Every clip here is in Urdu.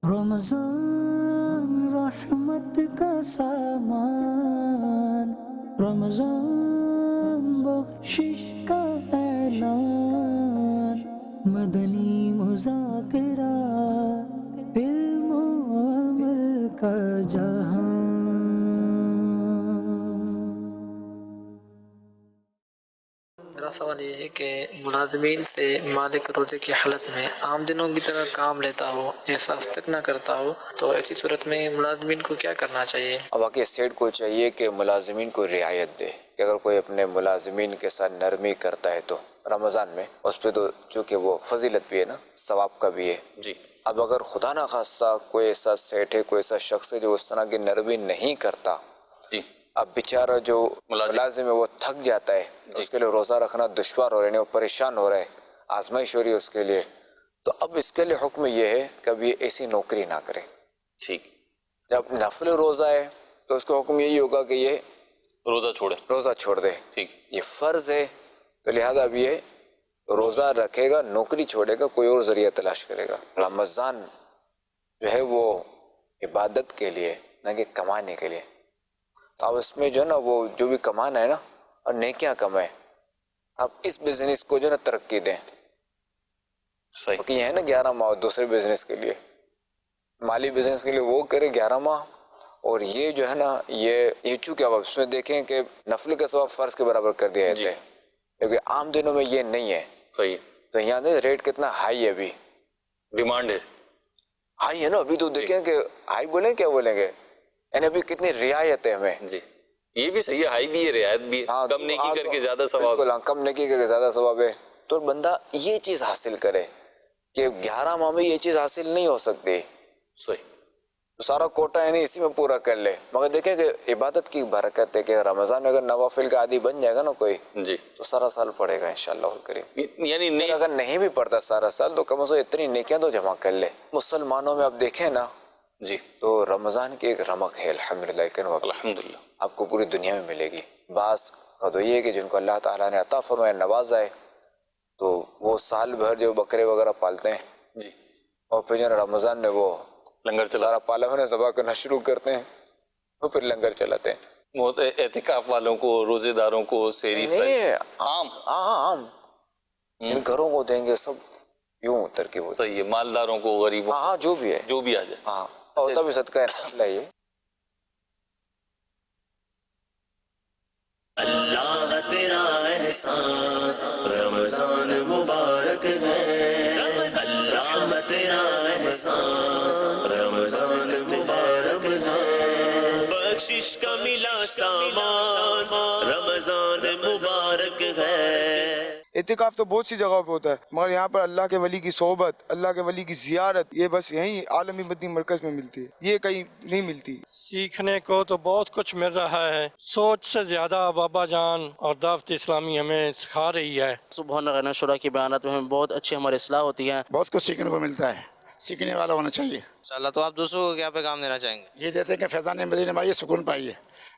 رمضان رحمت کا سامان، رمضان بخشش کا اعلان، مدنی مذاکرہ علم و عمل کا جہان۔ میرا سوال یہ ہے کہ ملازمین سے مالک روزے کی حالت میں عام دنوں کی طرح کام لیتا ہو، احساس تک نہ کرتا ہو، تو ایسی صورت میں ملازمین کو کیا کرنا چاہیے؟ اب واقعی اسٹیٹ کو چاہیے کہ ملازمین کو رعایت دے، کہ اگر کوئی اپنے ملازمین کے ساتھ نرمی کرتا ہے تو رمضان میں اس پہ تو چونکہ وہ فضیلت بھی ہے نا، ثواب کا بھی ہے جی۔ اب اگر خدا نہ خواستہ کوئی ایسا سیٹ ہے، کوئی ایسا شخص ہے جو اس طرح کی نرمی نہیں کرتا جی، اب بیچارہ جو ملازم ہے وہ تھک جاتا ہے، اس کے لیے روزہ رکھنا دشوار ہو رہا ہے، وہ پریشان ہو رہا ہے، آزمائش ہو رہی ہے اس کے لیے، تو اب اس کے لیے حکم یہ ہے کہ اب یہ ایسی نوکری نہ کرے ٹھیک۔ جب نفل روزہ ہے تو اس کو حکم یہی ہوگا کہ یہ روزہ چھوڑ دے ٹھیک، یہ فرض ہے تو لہذا اب یہ روزہ رکھے گا، نوکری چھوڑے گا، کوئی اور ذریعہ تلاش کرے گا۔ رمضان جو ہے وہ عبادت کے لیے نہ کہ کمانے کے لیے، اب اس میں جو ہے نا وہ جو بھی کمانا ہے نا اور نیکیاں کمائیں، اب اس بزنس کو جو ہے نا ترقی دیں صحیح، کیونکہ یہ ہے نا 11 ماہ دوسرے بزنس کے لیے، مالی بزنس کے لیے وہ کرے 11 ماہ، اور یہ جو ہے نا یہ چونکہ اب اس میں دیکھیں کہ نفل کا ثواب فرض کے برابر کر دیا جاتا ہے، کیونکہ عام دنوں میں یہ نہیں ہے صحیح، تو یہاں دیکھ ریٹ کتنا ہائی ہے، ابھی ڈیمانڈ ہے ہائی ہے نا، ابھی تو دیکھیں کہ ہائی بولیں کیا بولیں گے، یعنی ابھی کتنی رعایت ہے ہمیں جی، یہ بھی صحیح ہے، ہائی بھی ہے رعایت بھی ہے، کم نیکی کر کے زیادہ ثواب، بالکل کم نیکی کر کے زیادہ ثواب ہے، تو بندہ یہ چیز حاصل کرے کہ 11 ماہ میں یہ چیز حاصل نہیں ہو سکتی صحیح، تو سارا کوٹا یعنی اسی میں پورا کر لے، مگر دیکھیں کہ عبادت کی برکت ہے کہ رمضان میں اگر نوافل کا عادی بن جائے گا نا کوئی جی، تو سارا سال پڑھے گا انشاءاللہ الکریم، یعنی اگر نہیں بھی پڑھتا سارا سال تو کم از کم اتنی نیکیاں تو جمع کر لے۔ مسلمانوں میں آپ دیکھیں نا جی، تو رمضان کی ایک رمق ہے الحمدللہ، الحمدللہ آپ کو پوری دنیا میں ملے گی۔ بعض کا تو یہ ہے کہ جن کو اللہ تعالیٰ نے عطا فرمایا، نوازا ہے، تو وہ سال بھر جو بکرے وغیرہ پالتے ہیں جی، اور پھر جو رمضان میں وہ لنگر سارا پالا ہونے ذبح کرنا شروع کرتے ہیں، اور پھر لنگر چلاتے ہیں۔ بہت اعتکاف والوں کو، روزے داروں کو، سحری عام ان گھروں کو دیں گے، سب یوں ترکیب ہوتا ہے، مالداروں کو، غریبوں، ہاں جو بھی ہے، جو بھی آ جائے، ہاں ہوتا بھی صدقہ ہے یہ۔ اللہ تیرا احسان رمضان مبارک ہے، اللہ تیرا احسان رمضان مبارک ہے، بخشش کا ملا سامان رمضان مبارک ہے۔ اعتکاف تو بہت سی جگہوں پہ ہوتا ہے، مگر یہاں پر اللہ کے ولی کی صحبت، اللہ کے ولی کی زیارت، یہ بس یہیں عالمی مدنی مرکز میں ملتی ہے، یہ کہیں نہیں ملتی۔ سیکھنے کو تو بہت کچھ مل رہا ہے، سوچ سے زیادہ بابا جان اور دعوت اسلامی ہمیں سکھا رہی ہے۔ سبحان اللہ شورا کی بیانات میں ہمیں بہت اچھی ہماری اصلاح ہوتی ہے، بہت کچھ سیکھنے کو ملتا ہے، سیکھنے والا ہونا چاہیے انشاءاللہ۔ تو آپ دوسروں کو کیا پیغام دینا چاہیں گے؟ یہ دیتے ہیں کہ فیضان مدینہ میں آئیے، سکون پائیے،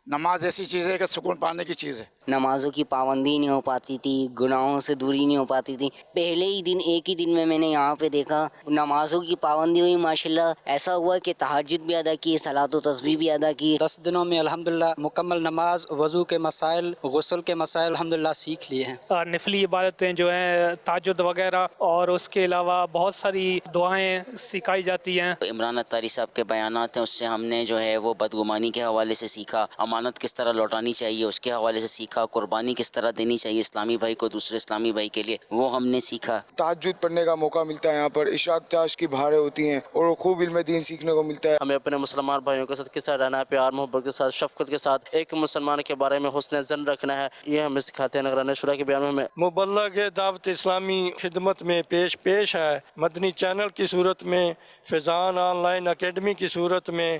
نماز ایسی چیز ہے کہ سکون پانے کی چیز ہے۔ نمازوں کی پابندی نہیں ہو پاتی تھی، گناہوں سے دوری نہیں ہو پاتی تھی، پہلے ہی دن ایک ہی دن میں نے یہاں پہ دیکھا نمازوں کی پابندی ہوئی، ماشاءاللہ ایسا ہوا کہ تہجد بھی ادا کی، صلاۃ و تسبیح بھی ادا کی۔ 10 دنوں میں الحمدللہ مکمل نماز، وضو کے مسائل، غسل کے مسائل الحمدللہ سیکھ لیے ہیں۔ نفلی عبادتیں جو ہیں تہجد وغیرہ، اور اس کے علاوہ بہت ساری دعائیں سکھائی جاتی ہیں۔ عمران اتاری صاحب کے بیانات ہیں، اس سے ہم نے جو ہے وہ بدگمانی کے حوالے سے سیکھا، امانت کس طرح لوٹانی چاہیے اس کے حوالے سے سیکھا، قربانی کس طرح دینی چاہیے اسلامی بھائی کو دوسرے اسلامی بھائی کے لیے، وہ ہم نے سیکھا۔ تہجد پڑھنے کا موقع ملتا ہے، یہاں پر اشراق چاش کی بہاریں ہوتی ہیں، اور خوب علم دین سیکھنے کو ملتا ہے۔ ہمیں اپنے مسلمان بھائیوں کے ساتھ کس طرح رہنا ہے، پیار محبت کے ساتھ، شفقت کے ساتھ، ایک مسلمان کے بارے میں حسن ظن رکھنا ہے، یہ ہمیں سکھاتے ہیں نگران شورا کے بیان میں ہمیں۔ مبلغ دعوت اسلامی خدمت میں پیش ہے، مدنی چینل کی صورت میں، فیضان آن لائن اکیڈمی کی صورت میں۔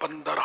15,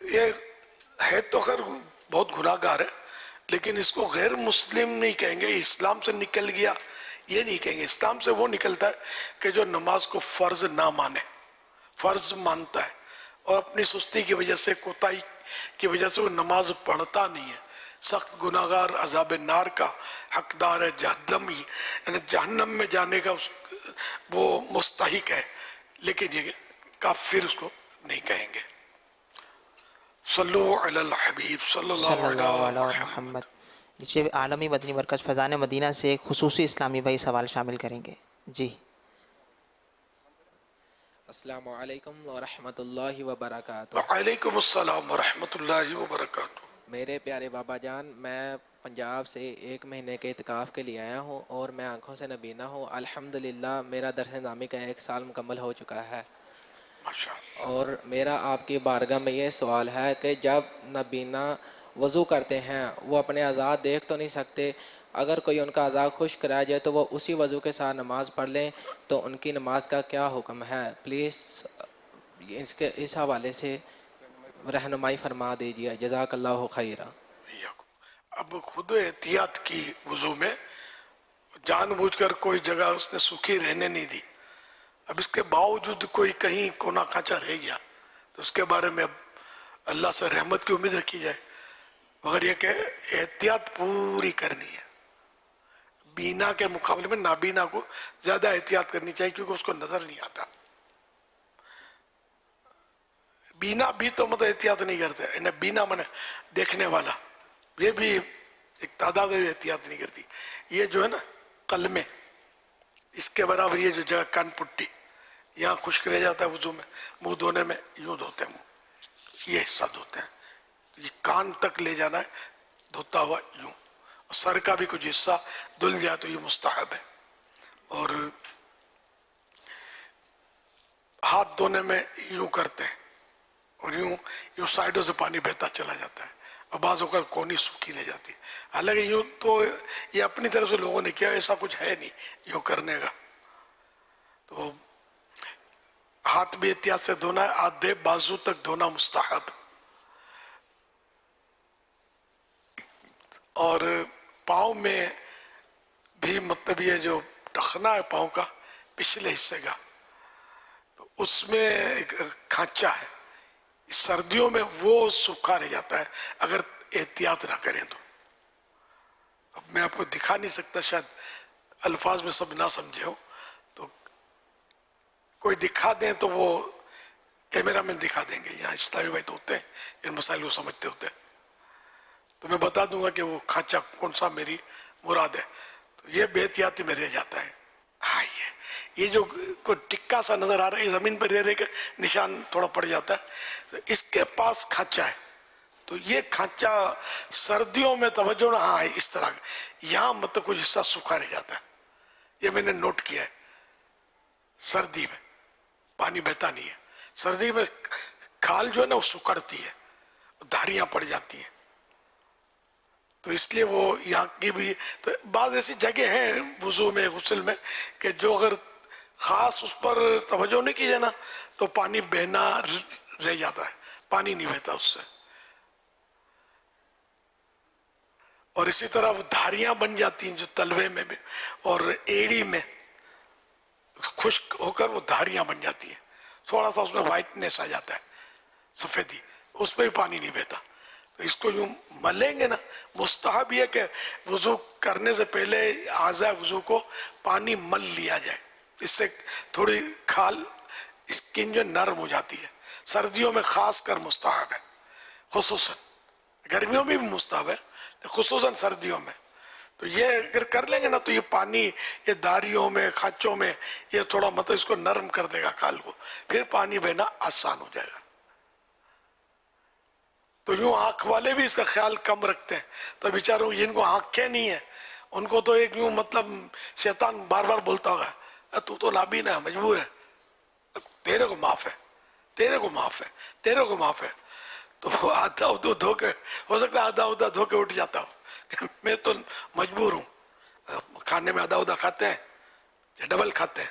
یہ ہے تو خیر بہت گناہگار ہے، لیکن اس کو غیر مسلم نہیں کہیں گے، اسلام سے نکل گیا یہ نہیں کہیں گے. اسلام سے وہ نکلتا ہے کہ جو نماز کو فرض نہ مانے، فرض مانتا ہے اور اپنی سستی کی وجہ سے، کوتاہی کی وجہ سے وہ نماز پڑھتا نہیں ہے، سخت گناہگار، عذاب نار کا حقدار ہے، جہنمی، یعنی جہنم میں جانے کا وہ مستحق ہے، لیکن یہ کافر اس کو نہیں کہیں گے. صلو علی الحبیب صلی اللہ علیہ محمد. نیچے عالمی مدنی مرکز فیضان مدینہ سے ایک خصوصی اسلامی بھائی سوال شامل کریں گے. جی السلام علیکم ورحمۃ اللہ وبرکاتہ. وعلیکم السلام ورحمۃ اللہ وبرکاتہ. میرے پیارے بابا جان، میں پنجاب سے 1 مہینے کے اعتکاف کے لیے آیا ہوں اور میں آنکھوں سے نبینا ہوں. الحمدللہ میرا درس نامی کا 1 سال مکمل ہو چکا ہے. اور میرا آپ کی بارگاہ میں یہ سوال ہے کہ جب نبینا وضو کرتے ہیں وہ اپنے اعضاء دیکھ تو نہیں سکتے، اگر کوئی ان کا اعضاء خشک رہ جائے تو وہ اسی وضو کے ساتھ نماز پڑھ لیں تو ان کی نماز کا کیا حکم ہے؟ پلیز اس حوالے سے رہنمائی فرما دیجیے، جزاک اللہ خیرہ. اب خود احتیاط کی وضو میں، جان بوجھ کر کوئی جگہ اس نے سوکھی رہنے نہیں دی، اب اس کے باوجود کوئی کہیں کونا کانچا رہ گیا تو اس کے بارے میں اب اللہ سے رحمت کی امید رکھی جائے، مگر یہ کہ احتیاط پوری کرنی ہے. بینا کے مقابلے میں نابینا کو زیادہ احتیاط کرنی چاہیے کیونکہ اس کو نظر نہیں آتا. بینا بھی تو مطلب احتیاط نہیں کرتے، انہیں بینا من دیکھنے والا، یہ بھی ایک تعداد ہے احتیاط نہیں کرتی. یہ جو ہے نا قلمے، اس کے برابر یہ جو جگہ کان پٹی یہاں خشک رہ جاتا ہے وضو میں، منہ دھونے میں یوں دھوتے ہیں، منہ یہ حصہ دھوتے ہیں، یہ کان تک لے جانا ہے دھوتا ہوا یوں، اور سر کا بھی کچھ حصہ دھل جائے تو یہ مستحب ہے. اور ہاتھ دھونے میں یوں کرتے ہیں اور یوں سائڈوں سے پانی بہتا چلا جاتا ہے اور بعض اوقات کونی سوکھی رہ جاتی ہے. حالانکہ یوں تو یہ اپنی طرف سے لوگوں نے کیا، ایسا کچھ ہے نہیں یوں کرنے کا. تو ہاتھ بھی احتیاط سے دھونا ہے، آدھے بازو تک دھونا مستحب. اور پاؤں میں بھی مطلب یہ جو ٹخنا ہے پاؤں کا پچھلے حصے کا، تو اس میں ایک کھانچا ہے، سردیوں میں وہ سوکھا رہ جاتا ہے اگر احتیاط نہ کریں تو. اب میں آپ کو دکھا نہیں سکتا، شاید الفاظ میں سب نہ سمجھے ہو، تو کوئی دکھا دیں تو وہ کیمرہ میں دکھا دیں گے، یہاں اسلامی بھائی تو ہوتے ہیں ان مسائل کو سمجھتے ہوتے ہیں، تو میں بتا دوں گا کہ وہ کھانچا کون سا میری مراد ہے. تو یہ بے احتیاطی میں رہ جاتا ہے. ہاں یہ جو کوئی ٹکا سا نظر آ رہا ہے زمین پر رہ کے نشان تھوڑا پڑ جاتا ہے، تو اس کے پاس کھانچا ہے. تو یہ کھانچا سردیوں میں توجہ نہ، ہاں ہے اس طرح یہاں مطلب کچھ حصہ سوکھا رہ جاتا ہے، یہ میں نے نوٹ کیا ہے. سردی میں پانی بہتا نہیں ہے، سردی میں کھال جو ہے نا وہ سکڑتی ہے، دھاریاں پڑ جاتی ہیں، تو اس لیے وہ یہاں کی بھی. تو بعض ایسی جگہ ہیں وضو میں، غسل میں، کہ جو اگر خاص اس پر توجہ نہیں کی جائے نا تو پانی بہنا رہ جاتا ہے، پانی نہیں بہتا اس سے. اور اسی طرح وہ دھاریاں بن جاتی ہیں جو تلوے میں بھی اور ایڑی میں خشک ہو کر وہ دھاریاں بن جاتی ہیں، تھوڑا سا اس میں وائٹنیس آ جاتا ہے، سفیدی، اس پہ بھی پانی نہیں بہتا. تو اس کو یوں ملیں گے نا. مستحب یہ کہ وضو کرنے سے پہلے اعضاء وضو کو پانی مل لیا جائے، اس سے تھوڑی کھال اسکن جو نرم ہو جاتی ہے. سردیوں میں خاص کر مستحب ہے، خصوصاً گرمیوں میں بھی مستحب ہے، خصوصاً سردیوں میں. تو یہ اگر کر لیں گے نا تو یہ پانی یہ داریوں میں، کھانچوں میں، یہ تھوڑا مطلب اس کو نرم کر دے گا کھال کو، پھر پانی بہنا آسان ہو جائے گا. تو یوں آنکھ والے بھی اس کا خیال کم رکھتے ہیں، تو بیچاروں جن کو آنکھیں نہیں ہیں ان کو تو ایک یوں مطلب شیطان بار بار بولتا ہوگا تو نابینا ہے، مجبور ہے، تیرے کو معاف ہے، تیرے کو معاف ہے، تیرے کو معاف ہے. تو آدھا ادھا دھو کے، ہو سکتا ہے آدھا ادھا دھو کے اٹھ جاتا ہوں کہ میں تو مجبور ہوں. کھانے میں آدھا ادھا کھاتے ہیں یا ڈبل کھاتے ہیں؟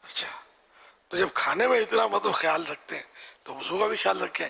اچھا، تو جب کھانے میں اتنا مطلب خیال رکھتے ہیں تو وضو کا بھی خیال رکھیں،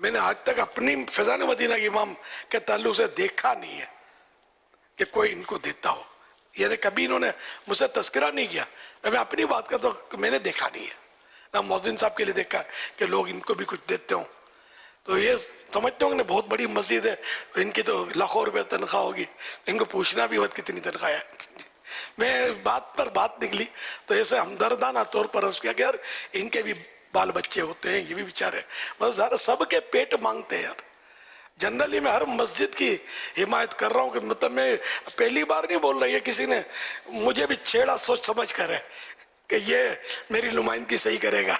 میں نے آج تک اپنی فیضان مدینہ کے امام کے تعلق سے دیکھا نہیں ہے کہ کوئی ان کو دیتا ہو، یعنی کبھی انہوں نے مجھ سے تذکرہ نہیں کیا. میں اپنی بات کرتا ہوں کہ میں نے دیکھا نہیں ہے، نہ مؤذن صاحب کے لیے دیکھا کہ لوگ ان کو بھی کچھ دیتے ہوں. تو یہ سمجھتے ہوں کہ بہت بڑی مسجد ہے، ان کی تو لاکھوں روپے تنخواہ ہوگی، ان کو پوچھنا بھی وقت کتنی تنخواہ ہے. میں بات پر بات نکلی تو ایسے ہمدردانہ طور پر عرض کیا کہ یار ان کے بھی بال بچے ہوتے ہیں، یہ بھی بیچارے مطلب سب کے پیٹ مانگتے ہیں یار. جنرلی میں ہر مسجد کی حمایت کر رہا ہوں کہ مطلب میں پہلی بار نہیں بول رہی ہے، کسی نے مجھے بھی چھیڑا سوچ سمجھ کر ہے کہ یہ میری نمائندگی صحیح کرے گا.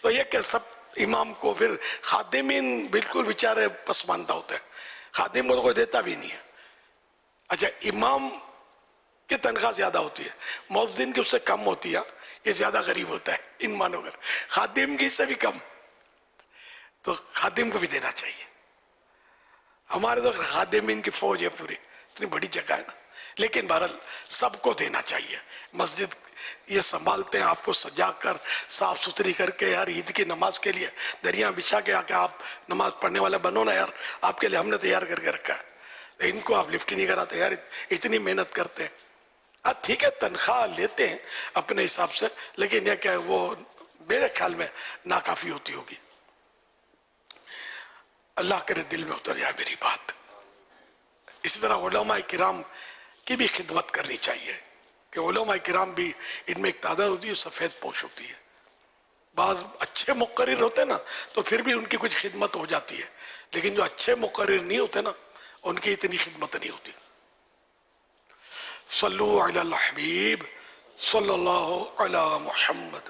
تو یہ کہ سب امام کو پھر خادمین بالکل بیچارے پسماندہ ہوتے ہیں، خادم کو تو کوئی دیتا بھی نہیں ہے. اچھا امام کی تنخواہ زیادہ ہوتی ہے، مؤذن کی اس سے کم ہوتی ہے، یہ زیادہ غریب ہوتا ہے ان مانو کر، خادم کی اس سے بھی کم، تو خادم کو بھی دینا چاہیے. ہمارے تو خادمین کی فوج ہے پوری، اتنی بڑی جگہ ہے نا. لیکن بہرحال سب کو دینا چاہیے. مسجد یہ سنبھالتے ہیں آپ کو سجا کر صاف ستھری کر کے، یار عید کی نماز کے لیے دریاں بچھا کے آ کے آپ نماز پڑھنے والے بنو نا یار، آپ کے لیے ہم نے تیار کر کے رکھا ہے. ان کو آپ لفٹ نہیں کراتے یار، اتنی محنت کرتے ہیں. ٹھیک ہے تنخواہ لیتے ہیں اپنے حساب سے، لیکن یہ کہ وہ میرے خیال میں ناکافی ہوتی ہوگی. اللہ کرے دل میں اتر جائے میری بات. اسی طرح علماء کرام کی بھی خدمت کرنی چاہیے کہ علماء کرام بھی ان میں ایک تعداد ہوتی ہے سفید پوش ہوتی ہے. بعض اچھے مقرر ہوتے ہیں نا تو پھر بھی ان کی کچھ خدمت ہو جاتی ہے، لیکن جو اچھے مقرر نہیں ہوتے نا ان کی اتنی خدمت نہیں ہوتی. صلو علی الحبیب صلی اللہ علی محمد.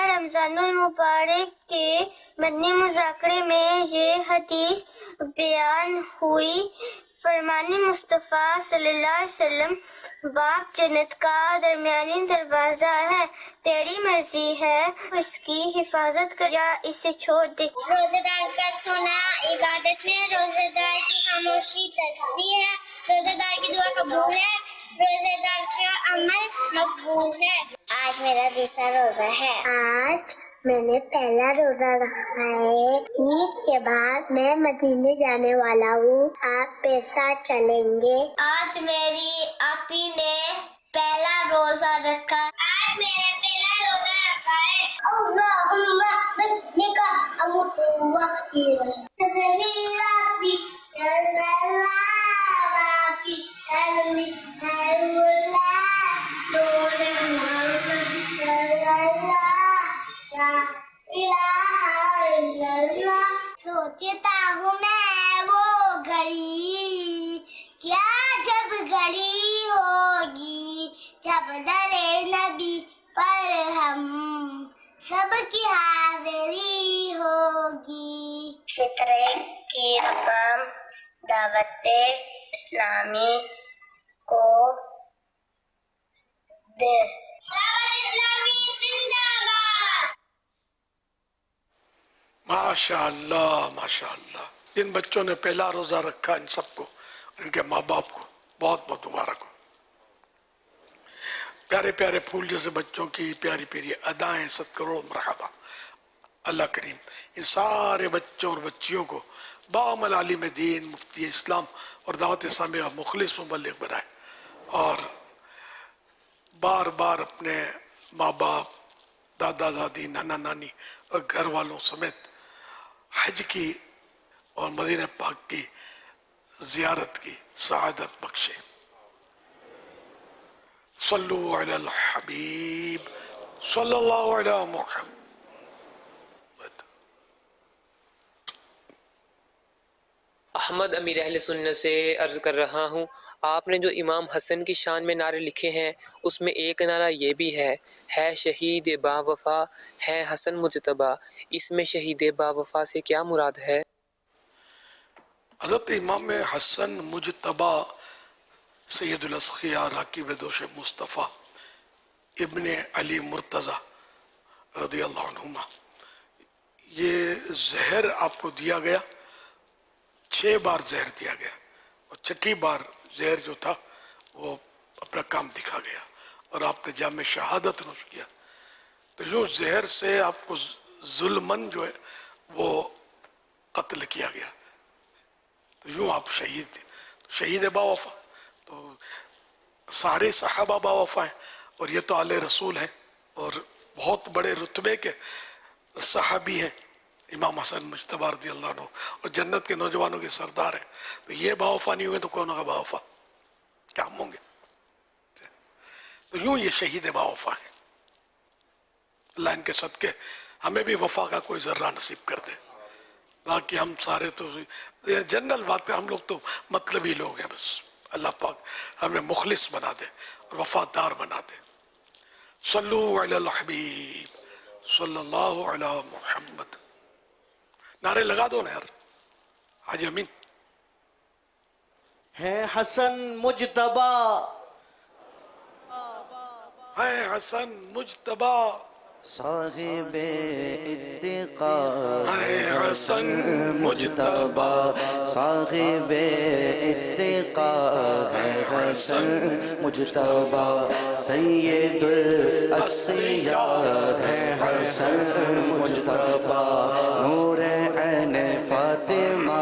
رمضان المبارک کے مدنی مذاکرے میں یہ حدیث بیان ہوئی. فرمان مصطفیٰ صلی اللہ علیہ وسلم، باپ جنت کا درمیانی دروازہ ہے، تیری مرضی ہے اس کی حفاظت کر یا اسے چھوڑ دے. روزے دار کا سونا عبادت میں، روزے دار کی خاموشی تسبیح ہے، روزے دار کی دعا قبول ہے، روزے دار کا عمل مقبول ہے. آج میرا دوسرا روزہ ہے. آج میں نے پہلا روزہ رکھا ہے. عید کے بعد میں مدینے جانے والا ہوں، آپ میرے ساتھ چلیں گے. آج میری آپی نے پہلا روزہ رکھا. آج میں نے پہلا روزہ رکھا ہے. اللہم بسمک سوچتا ہوں میں وہ گھڑی کیا جب گھڑی ہوگی، جب در نبی پر ہم سب کی حاضری ہوگی. فطرے کی رقم دعوت اسلامی کو دے. ماشاء اللہ ماشاء اللہ. جن بچوں نے پہلا روزہ رکھا ان سب کو، ان کے ماں باپ کو بہت بہت مبارک ہو. پیارے پیارے پھول جیسے بچوں کی پیاری پیاری ادائیں، 100 کروڑ مرحبا. اللہ کریم ان سارے بچوں اور بچیوں کو بعمل عالم دین، مفتی اسلام اور دعوت اسلامی کا مخلص مبلغ بنائے، اور بار بار اپنے ماں باپ، دادا دادی، نانا نانی اور گھر والوں سمیت حج کی اور مدینہ پاک کی زیارت کی سعادت بخشے. صلو علی الحبیب صلی اللہ علی محمد. احمد امیر اہل سنت سے عرض کر رہا ہوں، آپ نے جو امام حسن کی شان میں نعرے لکھے ہیں اس میں ایک نعرہ یہ بھی ہے شہید با وفا ہے حسن مجتبیٰ، اس میں شہید با وفا سے کیا مراد ہے؟ حضرت امام حسن مجتبی سید الاسقیاء راکب دوش مصطفیٰ ابن علی مرتضی رضی اللہ عنہما، یہ زہر آپ کو دیا گیا، 6 بار زہر دیا گیا، اور 6ٹھی بار زہر جو تھا وہ اپنا کام دکھا گیا اور آپ نے جام شہادت نوش کیا. تو یوں زہر سے آپ کو ظلمن جو ہے وہ قتل کیا گیا، تو یوں آپ شہید تھے. شہید با وفا، تو سارے صحابہ با وفا ہیں، اور یہ تو آل رسول ہیں اور بہت بڑے رتبے کے صحابی ہیں. امام حسن مجتبی رضی اللہ عنہ اور جنت کے نوجوانوں کے سردار ہیں، تو یہ با وفا نہیں ہوئے تو کون ہوگا با وفا؟ کیا ہم ہوں گے؟ تو یوں یہ شہید با وفا ہے. اللہ ان کے صدقے ہمیں بھی وفا کا کوئی ذرہ نصیب کر دے. باقی ہم سارے تو جنرل بات ہے، ہم لوگ تو مطلبی لوگ ہیں، بس اللہ پاک ہمیں مخلص بنا دے اور وفادار بنا دے. صلو علی الحبیب صلی اللہ علی محمد. نعرے لگا دو نا یار حاجی امین. ہے حسن مجتبی، ہے حسن مجتبی صاحب اتقا، ہے حسن مجتبی صاحب اتقا، ہے حسن مجتبی سید الاسقیاء، ہے حسن مجتبی نور عین فاطمہ،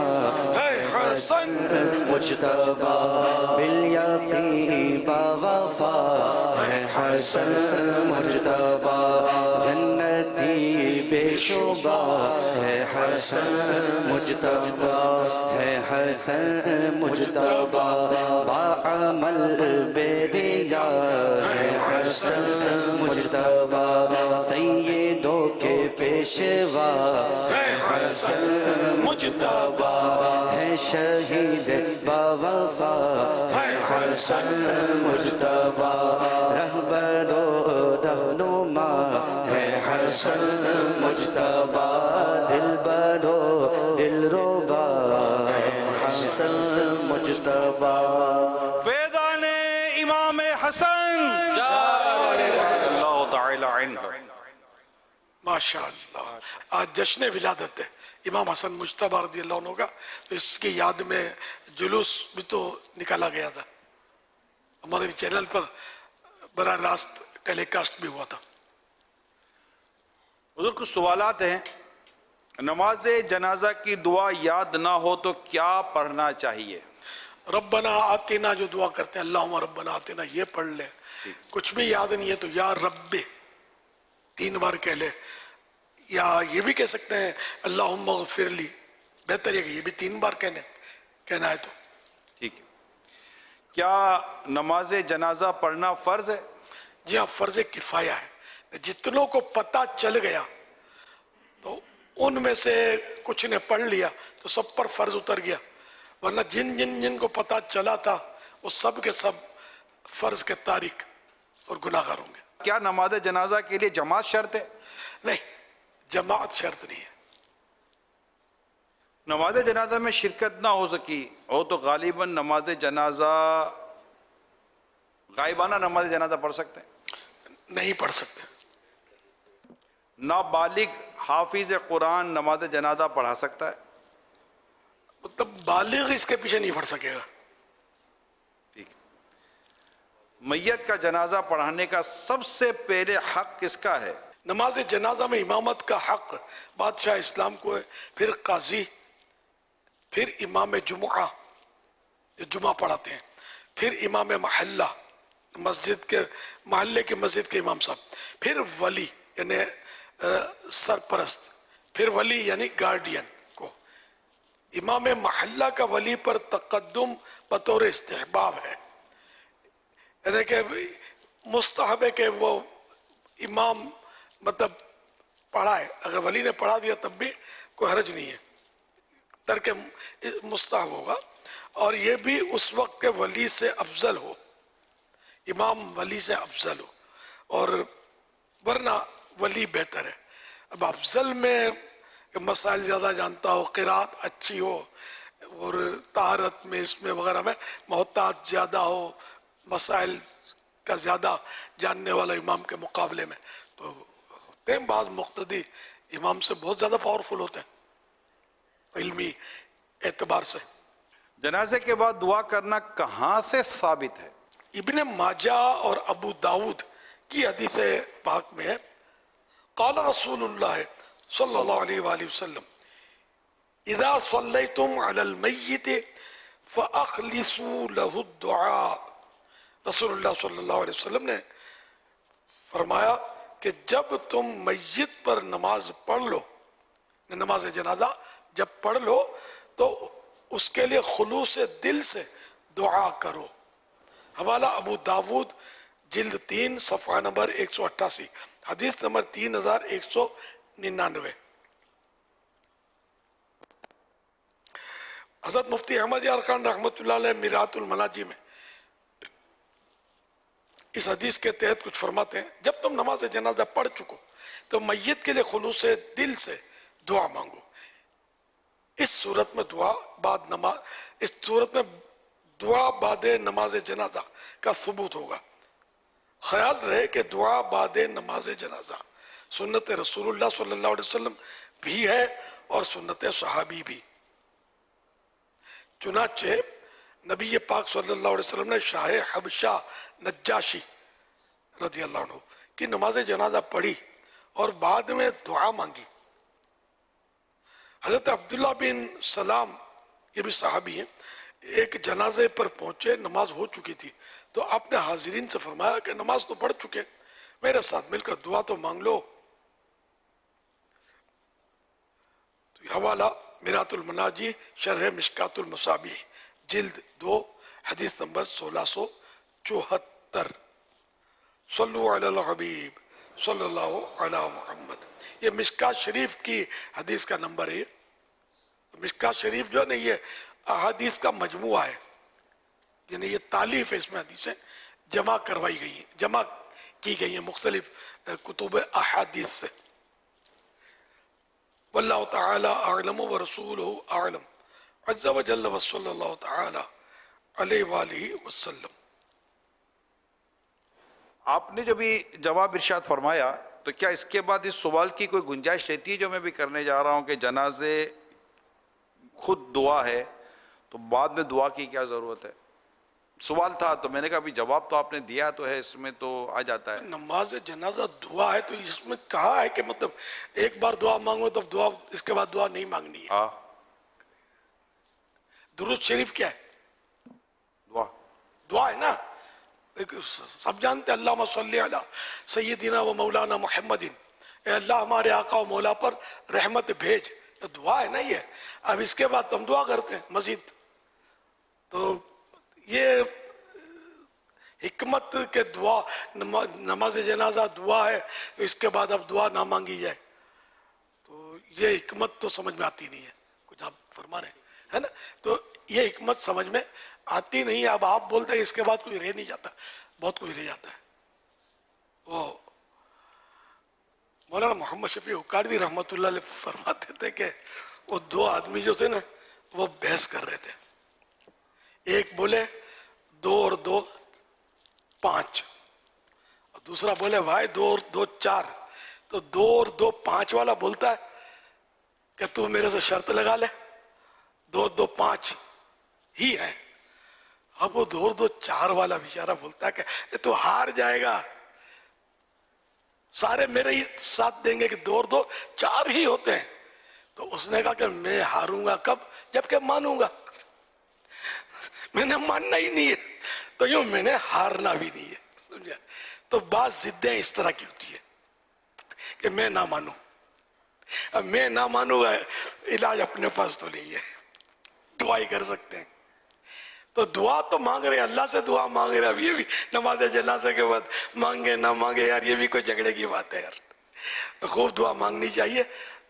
ہے حسن مجتبی بالیقین باوفا، ہے حسن مجتبی جنتی بے شبہ، ہے حسن مجتبی، ہے حسن مجتبی باعمل بے ریا، ہے حسن مجتبی سیدوں کے پیشوا، ہے حسن مجتبی ہے شہید باوفا، ہے حسن مجتبی رہبر و رہنما، ہے حسن مجتبی دلبر و دلربا، ہے حسن مجتبی. فیضان امام حسن اللہ تعالی عنہ. ماشاءاللہ آج جشن ولادت ہے امام حسن مجتبی رضی اللہ عنہ کا، تو اس کی یاد میں جلوس بھی تو نکالا گیا تھا، ہمارے چینل پر براہ راست ٹیلی کاسٹ بھی ہوا تھا. حضور کچھ سوالات ہیں. نماز جنازہ کی دعا یاد نہ ہو تو کیا پڑھنا چاہیے؟ ربنا آتنا جو دعا کرتے ہیں اللہم ربنا آتنا یہ پڑھ لے. کچھ بھی یاد نہیں ہے تو یا رب 3 بار کہہ لے، یا یہ بھی کہہ سکتے ہیں اللہم اغفر لی، بہتر ہے کہ یہ بھی 3 بار کہنا ہے. تو ٹھیک ہے. کیا نماز جنازہ پڑھنا فرض ہے؟ جی ہاں، فرض کفایہ ہے. جتنوں کو پتہ چل گیا تو ان میں سے کچھ نے پڑھ لیا تو سب پر فرض اتر گیا، ورنہ جن کو پتہ چلا تھا وہ سب کے سب فرض کے تارک اور گناہ گار ہوں گے. کیا نماز جنازہ کے لیے جماعت شرط ہے؟ نہیں، جماعت شرط نہیں ہے. نماز جنازہ میں شرکت نہ ہو سکی ہو تو غالباً نماز جنازہ غائبانہ نماز جنازہ پڑھ سکتے ہیں؟ نہیں پڑھ سکتے. نابالغ حافظ قرآن نماز جنازہ پڑھا سکتا ہے؟ مطلب بالغ اس کے پیچھے نہیں پڑھ سکے گا. ٹھیک. میت کا جنازہ پڑھانے کا سب سے پہلے حق کس کا ہے؟ نماز جنازہ میں امامت کا حق بادشاہ اسلام کو ہے، پھر قاضی، پھر امام جمعہ جو جمعہ پڑھاتے ہیں، پھر امام محلہ مسجد کے محلے کے مسجد کے امام صاحب، پھر ولی یعنی سرپرست، پھر ولی یعنی گارڈین کو. امام محلہ کا ولی پر تقدم بطور استحباب ہے، یعنی کہ مستحب ہے کہ وہ امام مطلب پڑھائے، اگر ولی نے پڑھا دیا تب بھی کوئی حرج نہیں ہے. ترک مستحب ہوگا، اور یہ بھی اس وقت کے ولی سے افضل ہو، امام ولی سے افضل ہو، اور ورنہ ولی بہتر ہے۔ اب افضل میں مسائل زیادہ جانتا ہو، قرات اچھی ہو، اور طہارت میں اس میں وغیرہ میں محتاط زیادہ ہو، مسائل کا زیادہ جاننے والا امام کے مقابلے میں، تو ہوتے ہیں بعض مقتدی امام سے بہت زیادہ پاورفل ہوتے ہیں علمی اعتبار سے۔ جنازے کے بعد دعا کرنا کہاں سے ثابت ہے؟ ابن ماجہ اور ابو داود کی حدیث پاک میں ہے، قال رسول اللہ صلی اللہ علیہ وآلہ وسلم اذا صلیتم علی المیت فاخلصوا له الدعاء۔ رسول اللہ صلی اللہ علیہ وسلم نے فرمایا کہ جب تم میت پر نماز پڑھ لو، نماز جنازہ جب پڑھ لو تو اس کے لیے خلوص دل سے دعا کرو۔ حوالہ ابو داود جلد 3 صفحہ نمبر 188، حدیث نمبر 3199۔ حضرت مفتی احمد یار خان رحمۃ اللہ علیہ میرات المناجی میں اس حدیث کے تحت کچھ فرماتے ہیں، جب تم نماز جنازہ پڑھ چکو تو میت کے لیے خلوص دل سے دعا مانگو۔ اس صورت میں دعا بعد نماز جنازہ کا ثبوت ہوگا۔ خیال رہے کہ دعا بعد نماز جنازہ سنت رسول اللہ صلی اللہ علیہ وسلم بھی ہے اور سنت صحابی بھی۔ چنانچہ نبی پاک صلی اللہ علیہ وسلم نے شاہ حبشہ نجاشی رضی اللہ عنہ کی نماز جنازہ پڑھی اور بعد میں دعا مانگی۔ حضرت عبداللہ بن سلام، یہ بھی صحابی ہیں، ایک جنازے پر پہنچے، نماز ہو چکی تھی، تو آپ نے حاضرین سے فرمایا کہ نماز تو پڑھ چکے، میرے ساتھ مل کر دعا تو مانگ لو۔ تو حوالہ میرات المناجی شرح مشکات المصابیح جلد 2 حدیث نمبر 1674۔ صلو علی الحبیب صلی اللہ علی محمد، یہ مشکات شریف کی حدیث کا نمبر ہے۔ مشکات شریف جو ہے نا، یہ احادیث کا مجموعہ ہے، یعنی یہ تالیف ہے، اس میں حدیثیں جمع کروائی گئی ہیں، جمع کی گئی ہیں مختلف کتب احادیث سے۔ واللہ تعالی اعلم ورسولہ اعلم عز وجل وصلی اللہ تعالی علیہ وآلہ وسلم۔ آپ نے جو بھی جواب ارشاد فرمایا، تو کیا اس کے بعد اس سوال کی کوئی گنجائش رہتی ہے جو میں بھی کرنے جا رہا ہوں کہ جنازے خود دعا ہے تو بعد میں دعا کی کیا ضرورت ہے؟ سوال تھا تو میں نے کہا بھی جواب تو آپ نے دیا تو ہے، اس میں تو آ جاتا ہے۔ نماز جنازہ دعا ہے تو اس میں کہا ہے کہ مطلب ایک بار دعا مانگو تو دعا، اس کے بعد دعا نہیں مانگنی ہے۔ ہاں، درود شریف کیا ہے؟ دعا ہے نا، سب جانتے ہیں، اللہم صلی علی سیدنا و مولانا محمد، اے اللہ ہمارے آقا و مولا پر رحمت بھیج، تو دعا ہے نا یہ۔ اب اس کے بعد ہم دعا کرتے ہیں مزید، تو یہ حکمت کے دعا، نماز جنازہ دعا ہے، اس کے بعد اب دعا نہ مانگی جائے، تو یہ حکمت تو سمجھ میں آتی نہیں ہے۔ کچھ آپ فرما رہے ہیں نا، تو یہ حکمت سمجھ میں آتی نہیں ہے۔ اب آپ بولتے ہیں اس کے بعد کوئی رہ نہیں جاتا، بہت کوئی رہ جاتا ہے۔ وہ مولانا محمد شفیع اکاڑوی رحمۃ اللہ علیہ فرماتے تھے کہ وہ 2 آدمی جو تھے نا، وہ بحث کر رہے تھے، ایک بولے 2 اور 2 5، اور دوسرا بولے بھائی 2 اور 2 4، تو 2 اور 2 5 والا بولتا ہے کہ تو میرے سے شرط لگا لے، 2 اور 2 5 ہی ہے۔ اب وہ 2 اور 2 4 والا بیچارہ بولتا ہے کہ تو ہار جائے گا، سارے میرے ہی ساتھ دیں گے کہ 2 اور 2 4 ہی ہوتے ہیں۔ تو اس نے کہا کہ میں ہاروں گا کب؟ جب کہ مانوں گا، میں نے ماننا ہی نہیں ہے تو یوں میں نے ہارنا بھی نہیں ہے، سمجھا؟ تو بعض ضدیں اس طرح کی ہوتی ہے کہ میں نہ مانوں، اب میں نہ مانوں گا، علاج اپنے پاس تو نہیں ہے، دعا ہی کر سکتے ہیں۔ تو دعا تو مانگ رہے ہیں، اللہ سے دعا مانگ رہے ہیں، اب یہ بھی نماز جنازہ کے بعد مانگے نہ مانگے، یار یہ بھی کوئی جھگڑے کی بات ہے یار۔ خوب دعا مانگنی چاہیے،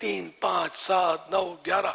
3, 5, 7, 9, 11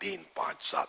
3, 5, 7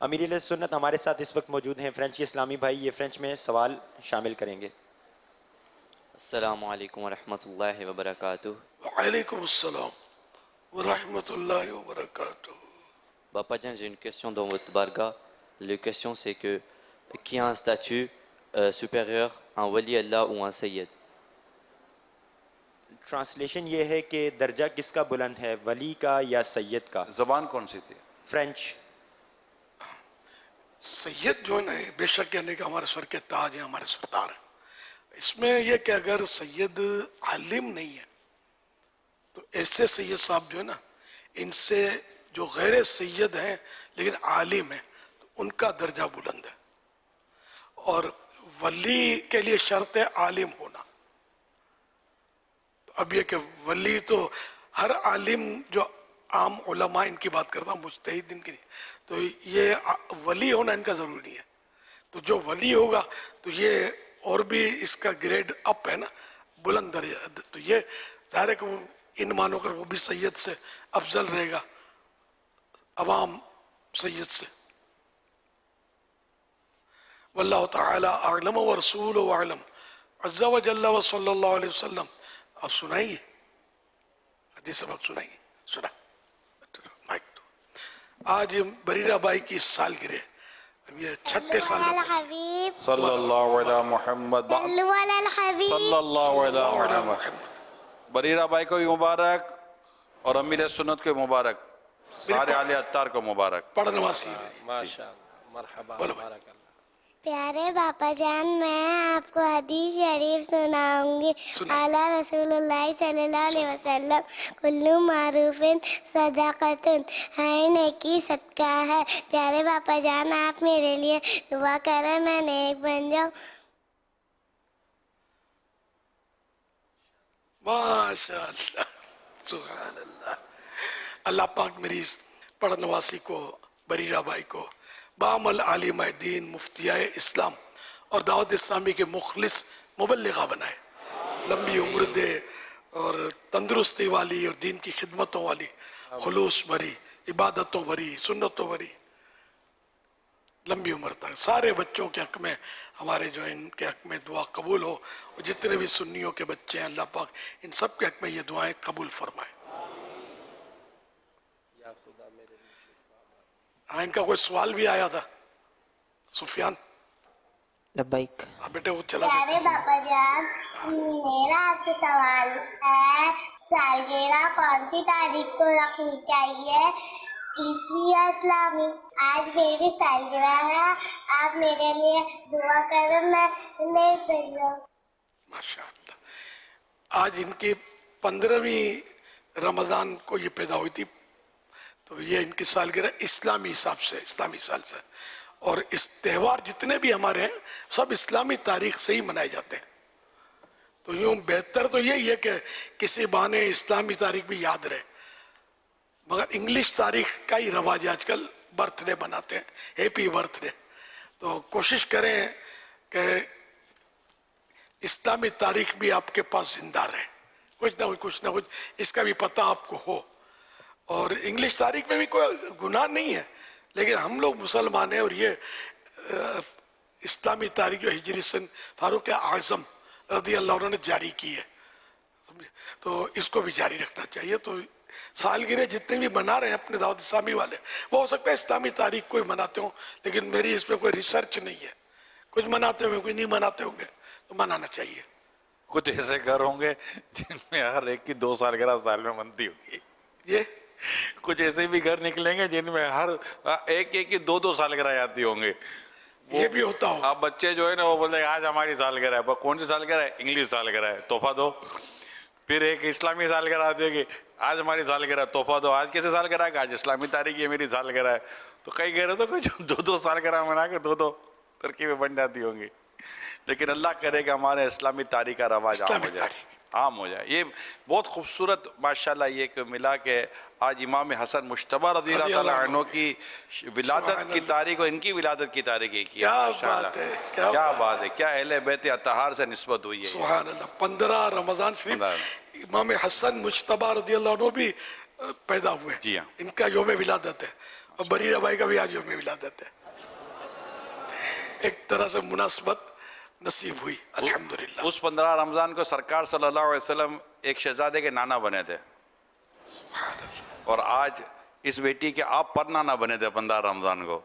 امیر اہل سنت ہمارے ساتھ اس وقت موجود ہیں فرینچ کے اسلامی بھائی، یہ فرینچ میں سوال شامل کریں گے۔ السلام علیکم ورحمۃ اللہ وبرکاتہ۔ وعلیکم السلام ورحمۃ اللہ وبرکاتہ۔ Papa Dian, j'ai une question dans votre barga. La question c'est que qui a un statut supérieur, un wali Allah ou un sayyid? Translation یہ ہے کہ درجہ کس کا بلند ہے، ولی کا یا سید کا؟ زبان کون سی تھی؟ فرینچ۔ سید جو ہے نا بے شک یعنی کہ ہمارے سر کے تاج ہیں، ہمارے سردار ہیں۔ اس میں یہ کہ اگر سید عالم نہیں ہے تو ایسے سید صاحب جو ہے نا، ان سے جو غیر سید ہیں لیکن عالم ہیں تو ان کا درجہ بلند ہے، اور ولی کے لیے شرط ہے عالم ہونا۔ اب یہ کہ ولی تو ہر عالم جو عام علماء ان کی بات کرتا ہوں، مجتہد ان کی نہیں، تو یہ ولی ہونا ان کا ضروری ہے۔ تو جو ولی ہوگا تو یہ اور بھی اس کا گریڈ اپ ہے نا، بلند درجہ، تو یہ ظاہر ہے کہ وہ ان مانو کر وہ بھی سید سے افضل رہے گا عوام سید سے۔ واللہ تعالی اعلم ورسولہ اعلم عز وجل وصلی اللہ علیہ وسلم۔ آپ سنائیے حدیث سبق سنائیے، سنا مائک تو۔ آج بریرہ بائی کی سالگرہ، اب یہ 6 سال صلی اللہ علیہ محمد، صلی اللہ علیہ محمد۔ بریرہ بائی کو بھی مبارک اور امیر سنت کو مبارک، سارے اہل اطہار کو مبارک۔ پڑھنے واسی ماشاءاللہ، مرحبا، مبارک اللہ۔ پیارے باپا جان، میں آپ کو حدیث شریف سناؤں گی۔ اعلیٰ رسول اللہ صلی اللہ علیہ وسلم، کلو معروف صدقۃ، ہر نیکی صدقہ ہے۔ پیارے باپا جان، آپ میرے لیے دعا کریں میں نیک بن جاؤں۔ ماشاء اللہ، سبحان اللہ۔ اللہ پاک میری اس پڑھنواسی کو، بریرہ بائی کو بعمل عالم دین، مفتیہ اسلام اور دعوت اسلامی کے مخلص مبلغہ بنائے، لمبی عمر دے اور تندرستی والی اور دین کی خدمتوں والی، خلوص بھری، عبادتوں بھری، سنتوں بھری لمبی عمر تک۔ سارے بچوں کے حق میں، ہمارے جو ان کے حق میں دعا قبول ہو، اور جتنے بھی سنیوں کے بچے ہیں اللہ پاک ان سب کے حق میں یہ دعائیں قبول فرمائے۔ ہاں، ان کا کوئی سوال بھی آیا تھا سفیان؟ لبیک۔ بیٹے وہ چلا پیارے باپا جان، میرا آپ سے سوال ہے، سالگرہ کون سی تاریخ کو رکھنی چاہیے؟ عیسوی یا اسلامی؟ آج میری سالگرہ ہے، آپ میرے لیے دعا کریں میں نیک بن جاؤں۔ ماشاء اللہ۔ آج ان کی 15ویں رمضان کو یہ پیدا ہوئی تھی، تو یہ ان کی سالگرہ اسلامی حساب سے، اسلامی سال سے، اور اس تہوار جتنے بھی ہمارے ہیں سب اسلامی تاریخ سے ہی منائے جاتے ہیں۔ تو یوں بہتر تو یہی ہے کہ کسی بہانے اسلامی تاریخ بھی یاد رہے، مگر انگلش تاریخ کا ہی رواج ہے آج کل، برتھ ڈے مناتے ہیں، ہیپی برتھ ڈے۔ تو کوشش کریں کہ اسلامی تاریخ بھی آپ کے پاس زندہ رہے، کچھ نہ کچھ اس کا بھی پتہ آپ کو ہو۔ اور انگلش تاریخ میں بھی کوئی گناہ نہیں ہے، لیکن ہم لوگ مسلمان ہیں، اور یہ اسلامی تاریخ جو ہجری سن فاروق اعظم رضی اللہ عنہ نے جاری کی ہے، تو اس کو بھی جاری رکھنا چاہیے۔ تو سالگرہ جتنے بھی منا رہے ہیں اپنے دعوت اسلامی والے، وہ ہو سکتا ہے اسلامی تاریخ کوئی مناتے ہوں، لیکن میری اس پہ کوئی ریسرچ نہیں ہے، کچھ مناتے ہوں گے، کچھ نہیں مناتے ہوں گے، تو منانا چاہیے۔ کچھ ایسے گھر ہوں گے جن میں ہر ایک کی 2 سالگرہ سال میں بنتی ہوگی، یہ کچھ ایسے بھی گھر نکلیں گے جن میں ہر ایک کی 2 سالگرہ آتی ہوں گے۔ یہ بھی ہوتا ہو۔ اب بچے جو ہے نا وہ بولتے ہیں آج ہماری سالگرہ ہے، کون سی سالگرہ ہے؟ انگلش سالگرہ ہے، تحفہ دو۔ پھر ایک اسلامی سالگرہ آتی ہے کہ آج ہماری سالگرہ، تحفہ دو۔ آج کیسے سالگرہ ہے؟ آج اسلامی تاریخ یہ میری سالگرہ ہے۔ تو کئی کہہ رہے تو کچھ 2 سالگرہ منا کے 2 ترکیبیں بن جاتی ہوں گی، لیکن اللہ کرے کہ ہمارے اسلامی تاریخ کا رواج عام ہو جائے۔ یہ بہت خوبصورت ماشاءاللہ یہ کہ ملا کہ آج امام حسن مجتبیٰ رضی اللہ تعالیٰ عنہ کی ولادت کی تاریخ اور ان کی ولادت کی تاریخ ایک ہی ہے۔ کیا بات ہے، کیا اہل بیت اطہار سے نسبت ہوئی ہے۔ سبحان اللہ۔ 15 رمضان شریف امام حسن مجتبیٰ رضی اللہ عنہ بھی پیدا ہوئے، جی ہاں، ان کا یوم ولادت ہے، اور بریرہ بھائی کا بھی آج یوم ولادت ہے. ایک طرح سے مناسبت نصیب ہوئی الحمدللہ. اس 15 رمضان کو سرکار صلی اللہ علیہ وسلم ایک شہزادے کے نانا بنے تھے اور آج اس بیٹی کے آپ پر نانا بنے تھے 15 رمضان کو.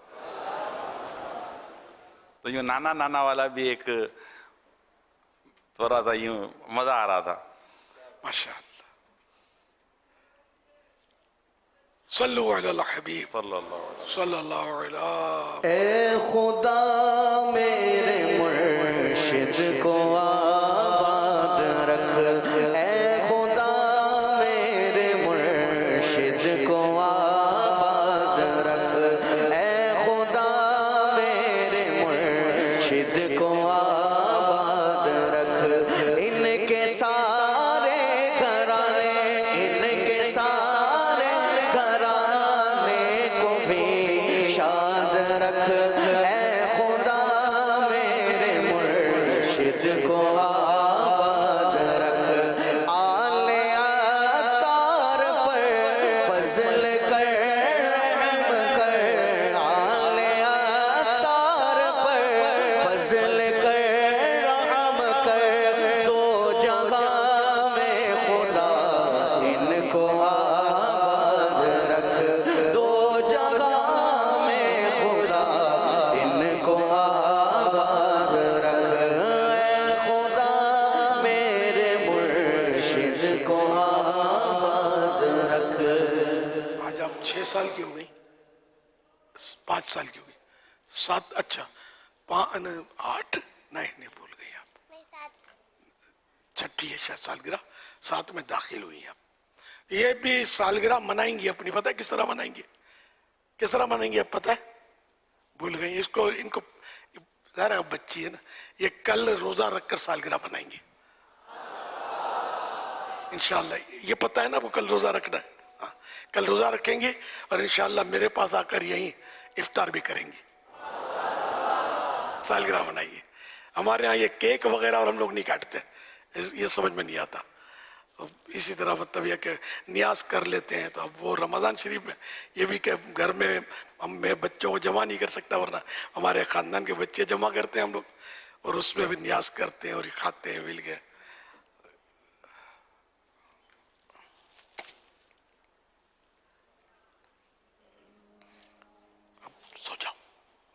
تو یوں نانا نانا والا بھی ایک تھوڑا سا یوں مزہ آ رہا تھا. ماشاءاللہ. صلو علی الحبیب صلی اللہ علیہ. اے خدا میرے مرشد کو آباد رکھ، اے خدا میرے مرشد کو آباد رکھ، اے خدا میرے مرشد کو آباد رکھ. ان کے سارے گھرانے، ان کے سارے گھرانے کو بھی شاد رکھ. اے خدا میرے مرشد کو آباد رکھ. آل عطار پر فضل کر رحم کر، آل عطار پر فضل کر رحم کر. دو جہاں میں خدا ان کو آباد رکھ، دو جگہ میں خدا ان کو آباد رکھ. اے خدا میرے مرشد کو آباد رکھ. آج آپ 6 سال کی ہو گئی، 5 سال کی ہو گئی، 7 اچھا 8 نہیں بھول گئی آپ. چھٹی ہے شاید سالگرہ، 7 میں داخل ہوئی ہیں آپ. یہ بھی سالگرہ منائیں گی اپنی، پتہ ہے کس طرح منائیں گے؟ کس طرح منائیں گے آپ پتہ ہے؟ بھول گئی. اس کو ان کو ظاہر بچی ہے نا، یہ کل روزہ رکھ کر سالگرہ منائیں گے انشاءاللہ. یہ پتہ ہے نا وہ کل روزہ رکھنا ہے. کل روزہ رکھیں گے اور انشاءاللہ میرے پاس آ کر یہیں افطار بھی کریں گے. سالگرہ منائیے. ہمارے ہاں یہ کیک وغیرہ اور ہم لوگ نہیں کاٹتے، یہ سمجھ میں نہیں آتا. اسی طرح مطلب یہ کہ نیاز کر لیتے ہیں. تو اب وہ رمضان شریف میں یہ بھی کہ گھر میں میں بچوں کو جمع نہیں کر سکتا، ورنہ ہمارے خاندان کے بچے جمع کرتے ہیں ہم لوگ، اور اس میں بھی نیاز کرتے ہیں اور کھاتے ہیں مل کے. اب سو جاؤ،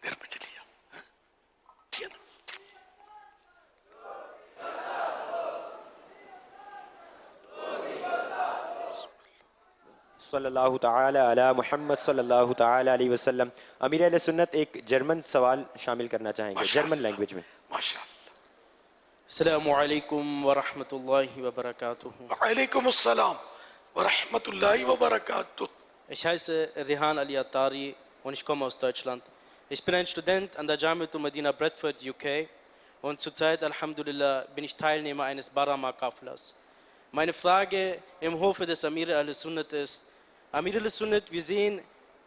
گھر پہ چلی جاؤ، ٹھیک ہے نا. صلی اللہ تعالی علی محمد صلی اللہ تعالی علیہ وسلم. امیر اہل سنت ایک جرمن سوال شامل کرنا چاہیں گے جرمن لینگویج میں. السلام علیکم ورحمۃ اللہ وبرکاتہ. وعلیکم السلام ورحمۃ اللہ وبرکاتہ. Ich heiße Rehan Ali Attari und ich komme aus Deutschland. Ich bin ein Student an der Jamiatul Medina Bradford, UK, und zurzeit, Alhamdulillah, bin ich Teilnehmer eines Barama Kaflas. Meine Frage im Hofe des Amir al-Sunnat ist: Amir al-Sunnat, wir sehen,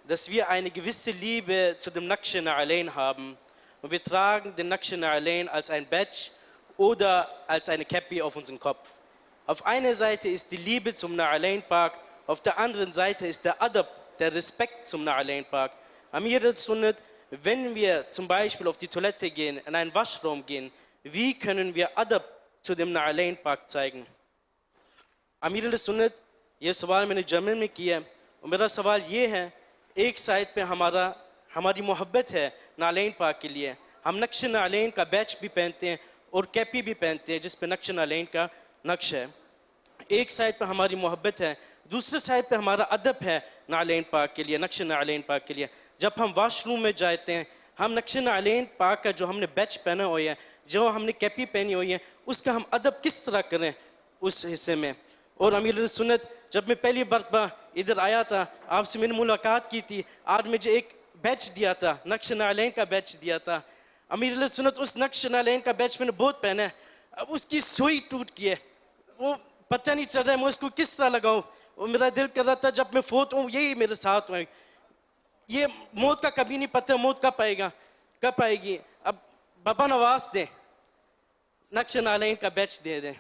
dass wir eine gewisse Liebe zu dem Naqsh Na'alain haben, und wir tragen den Naqsh Na'alain als ein Badge oder als eine Käppi auf unserem Kopf. Auf einer Seite ist die Liebe zum Na'alain Park, auf der anderen Seite ist der Adab, der Respekt zum Na'alain Park. Amir al-Sunnat, wenn wir zum Beispiel auf die Toilette gehen, in einen Waschraum gehen, wie können wir Adab zu dem Na'alain Park zeigen? امیر علیہ سنت، یہ سوال میں نے جرمن میں کیا اور میرا سوال یہ ہے، ایک سائڈ پہ ہماری محبت ہے نعلین پاک کے لیے، ہم نقش نعلین کا بیچ بھی پہنتے ہیں اور کیپی بھی پہنتے ہیں جس پہ نقش نعلین کا نقش ہے. ایک سائڈ پہ ہماری محبت ہے، دوسرے سائڈ پہ ہمارا ادب ہے نعلین پاک کے لیے، نقش نعلین پاک کے لیے. جب ہم واش روم میں جاتے ہیں، ہم نقش نعلین پاک کا جو ہم نے بیچ پہنا ہوئی ہے، جو ہم نے کیپی پہنی ہوئی ہے، اس کا ہم ادب کس طرح کریں اس حصے میں. اور امیر علیہ سنت، جب میں پہلی مرتبہ ادھر آیا تھا، آپ سے میں نے ملاقات کی تھی، آج مجھے ایک بیچ دیا تھا، نقش نعلین کا بیچ دیا تھا. امیر علیہ سنت، اس نقش نعلین کا بیچ میں نے بہت پہنا ہے، اب اس کی سوئی ٹوٹ گئی ہے، وہ پتہ نہیں چل رہا ہے میں اس کو کس طرح لگاؤں. اور میرا دل کر رہا تھا جب میں فوت ہوں یہی میرے ساتھ ہوئے. یہ موت کا کبھی نہیں پتہ، موت کب آئے گی. اب بابا نواز دیں، نقش نعلین کا بیچ دے دیں.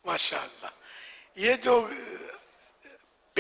ماشاءاللہ. یہ جو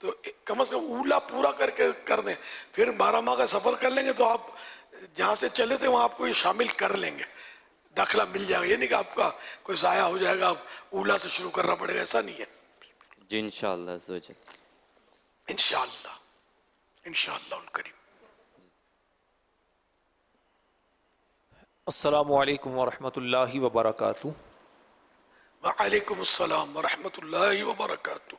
تو کم از کم اولا پورا کر دیں، پھر 12 ماہ کا سفر کر لیں گے تو آپ جہاں سے چلے تھے وہاں آپ کو یہ شامل کر لیں گے، داخلہ مل جائے گا. یہ نہیں کہ آپ کا کوئی ضائع ہو جائے گا، اولا سے شروع کرنا پڑے گا، ایسا نہیں ہے. جی انشاءاللہ عز و جل. انشاءاللہ انشاءاللہ الکریم. السلام علیکم ورحمۃ اللہ وبرکاتہ. وعلیکم السلام ورحمۃ اللہ وبرکاتہ.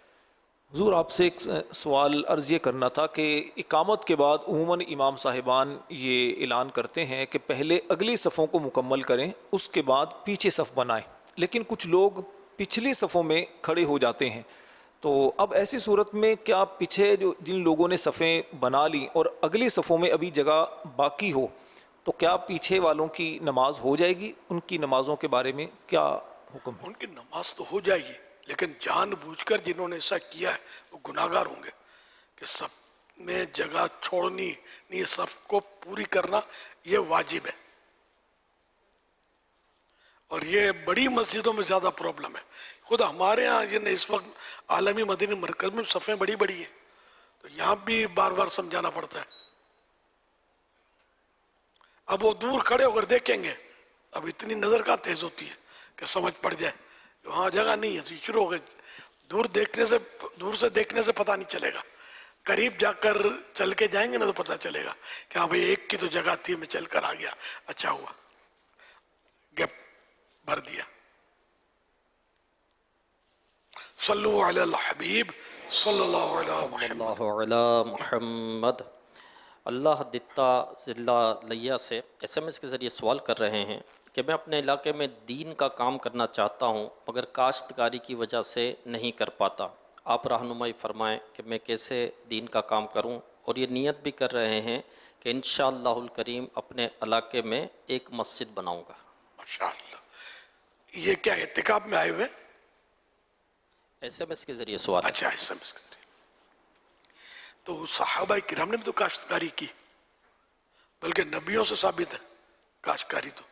حضور آپ سے ایک سوال عرض یہ کرنا تھا کہ اقامت کے بعد عموماً امام صاحبان یہ اعلان کرتے ہیں کہ پہلے اگلی صفوں کو مکمل کریں، اس کے بعد پیچھے صف بنائیں، لیکن کچھ لوگ پچھلی صفوں میں کھڑے ہو جاتے ہیں. تو اب ایسی صورت میں کیا پیچھے جن لوگوں نے صفیں بنا لیں اور اگلی صفوں میں ابھی جگہ باقی ہو تو کیا پیچھے والوں کی نماز ہو جائے گی؟ ان کی نمازوں کے بارے میں کیا حکم ہے؟ ان کی نماز تو ہو جائے گی، لیکن جان بوجھ کر جنہوں نے ایسا کیا ہے وہ گناہگار ہوں گے کہ سب میں جگہ چھوڑنی نہیں، صف کو پوری کرنا یہ واجب ہے. اور یہ بڑی مسجدوں میں زیادہ پرابلم ہے. خود ہمارے ہاں جن اس وقت عالمی مدینی مرکز میں صفیں بڑی بڑی ہیں، تو یہاں بھی بار بار سمجھانا پڑتا ہے. اب وہ دور کھڑے ہو کر دیکھیں گے، اب اتنی نظر کا تیز ہوتی ہے کہ سمجھ پڑ جائے وہاں جگہ نہیں ہے، تو شروع ہو گئے. دور سے دیکھنے سے پتہ نہیں چلے گا، قریب جا کر چل کے جائیں گے نا تو پتہ چلے گا کہ ہاں بھئی ایک کی تو جگہ تھی، میں چل کر آ گیا، اچھا ہوا گیپ بھر دیا. صلو علی الحبیب صلی اللہ علیہ محمد. اللہ دتا ضلع لیا سے SMS کے ذریعے سوال کر رہے ہیں کہ میں اپنے علاقے میں دین کا کام کرنا چاہتا ہوں مگر کاشتکاری کی وجہ سے نہیں کر پاتا. آپ رہنمائی فرمائیں کہ میں کیسے دین کا کام کروں، اور یہ نیت بھی کر رہے ہیں کہ انشاءاللہ الکریم اپنے علاقے میں ایک مسجد بناؤں گا. ماشاءاللہ. یہ کیا اعتکاف میں آئے ہوئے؟ SMS کے ذریعے سوال. اچھا SMS کے ذریعے. تو صحابہ کرام نے بھی تو کاشتکاری کی، بلکہ نبیوں سے ثابت ہے کاشتکاری. تو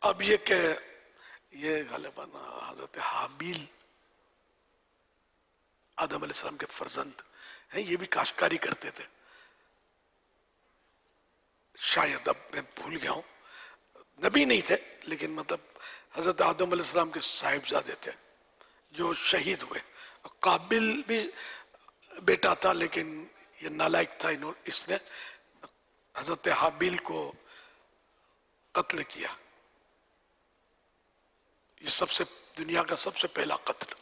اب یہ کہ یہ غالباً حضرت حابیل آدم علیہ السلام کے فرزند ہیں، یہ بھی کاشتکاری کرتے تھے. شاید اب میں بھول گیا ہوں، نبی نہیں تھے لیکن مطلب حضرت آدم علیہ السلام کے صاحبزادے تھے جو شہید ہوئے. قابل بھی بیٹا تھا لیکن یہ نالائق تھا، اس نے حضرت حابیل کو قتل کیا. یہ سب سے دنیا کا سب سے پہلا قتل.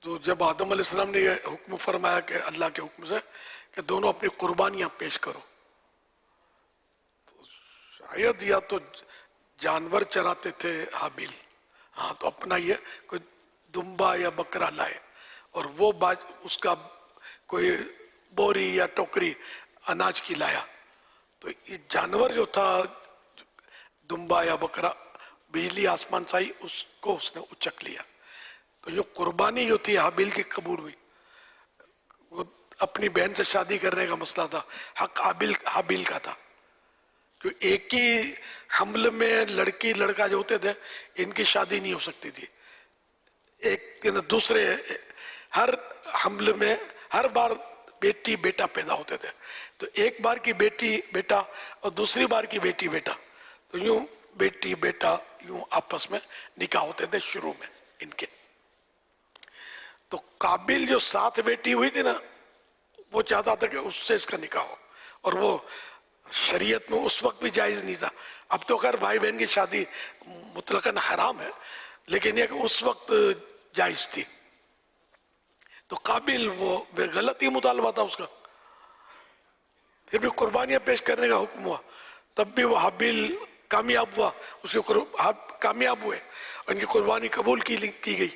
تو جب آدم علیہ السلام نے یہ حکم فرمایا کہ اللہ کے حکم سے کہ دونوں اپنی قربانیاں پیش کرو، تو شاید یا تو جانور چراتے تھے حابیل، ہاں تو اپنا یہ کوئی دمبا یا بکرا لائے، اور وہ اس کا کوئی بوری یا ٹوکری اناج کی لایا. تو یہ جانور جو تھا دمبا یا بکرا، بجلی آسمان سے آئی، اس کو اس نے اچک لیا. تو جو قربانی جو تھی حابیل کی قبول ہوئی. وہ اپنی بہن سے شادی کرنے کا مسئلہ تھا، حق حابیل کا تھا. کہ ایک ہی حمل میں لڑکی لڑکا جو ہوتے تھے ان کی شادی نہیں ہو سکتی تھی. ایک دوسرے ہر حمل میں ہر بار بیٹی بیٹا پیدا ہوتے تھے. تو ایک بار کی بیٹی بیٹا اور دوسری بار کی بیٹی بیٹا، تو یوں بیٹی بیٹا یوں آپس میں نکاح ہوتے تھے شروع میں ان کے. تو قابل جو ساتھ بیٹی ہوئی تھی نا، وہ چاہتا تھا کہ اس سے اس کا نکاح ہو، اور وہ شریعت میں اس وقت بھی جائز نہیں تھا. اب تو خیر بھائی بہن کی شادی مطلقاً حرام ہے، لیکن یہ کہ اس وقت جائز تھی. تو قابل وہ غلط ہی مطالبہ تھا اس کا. پھر بھی قربانیاں پیش کرنے کا حکم ہوا، تب بھی وہ حابیل کامیاب ہوا، اس کے کامیاب ہوئے اور ان کی قربانی قبول کی گئی.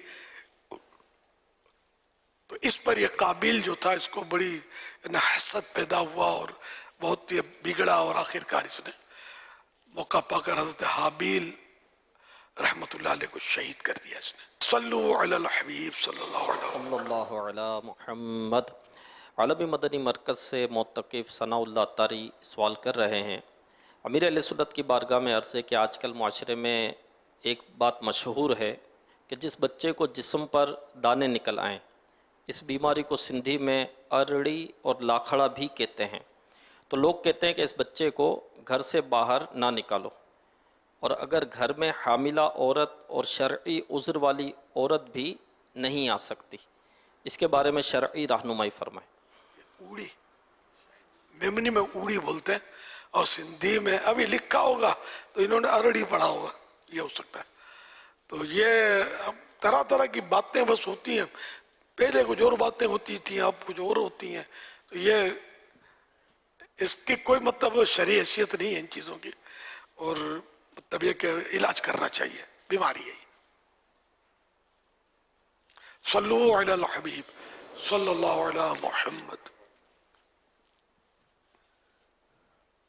تو اس پر یہ قابل جو تھا اس کو بڑی حسد پیدا ہوا اور بہت بگڑا، اور آخر کار اس نے موقع پا کر حضرت حابیل رحمت اللہ علیہ کو شہید کر دیا. اس نے صلو علی الحبیب صلی اللہ علیہ محمد. عالمی مدنی مرکز سے موتقف ثناءاللہ اتاری سوال کر رہے ہیں، امیر اہل سنت کی بارگاہ میں عرض ہے کہ آج کل معاشرے میں ایک بات مشہور ہے کہ جس بچے کو جسم پر دانے نکل آئیں، اس بیماری کو سندھی میں ارڑی اور لاکھڑا بھی کہتے ہیں، تو لوگ کہتے ہیں کہ اس بچے کو گھر سے باہر نہ نکالو، اور اگر گھر میں حاملہ عورت اور شرعی عذر والی عورت بھی نہیں آ سکتی، اس کے بارے میں شرعی رہنمائی فرمائیں۔ اوڑی میمنی میں اوڑی بولتے ہیں، اور سندھی میں ابھی لکھا ہوگا تو انہوں نے ارڑی پڑھا ہوگا، یہ ہو سکتا ہے۔ تو یہ اب طرح طرح کی باتیں بس ہوتی ہیں، پہلے کچھ اور باتیں ہوتی تھیں، اب کچھ اور ہوتی ہیں، تو یہ اس کی کوئی مطلب شرعی حیثیت نہیں ہے ان چیزوں کی، اور مطلب یہ کہ علاج کرنا چاہیے، بیماری ہے۔ صلو علی الحبیب صلی اللہ علی محمد۔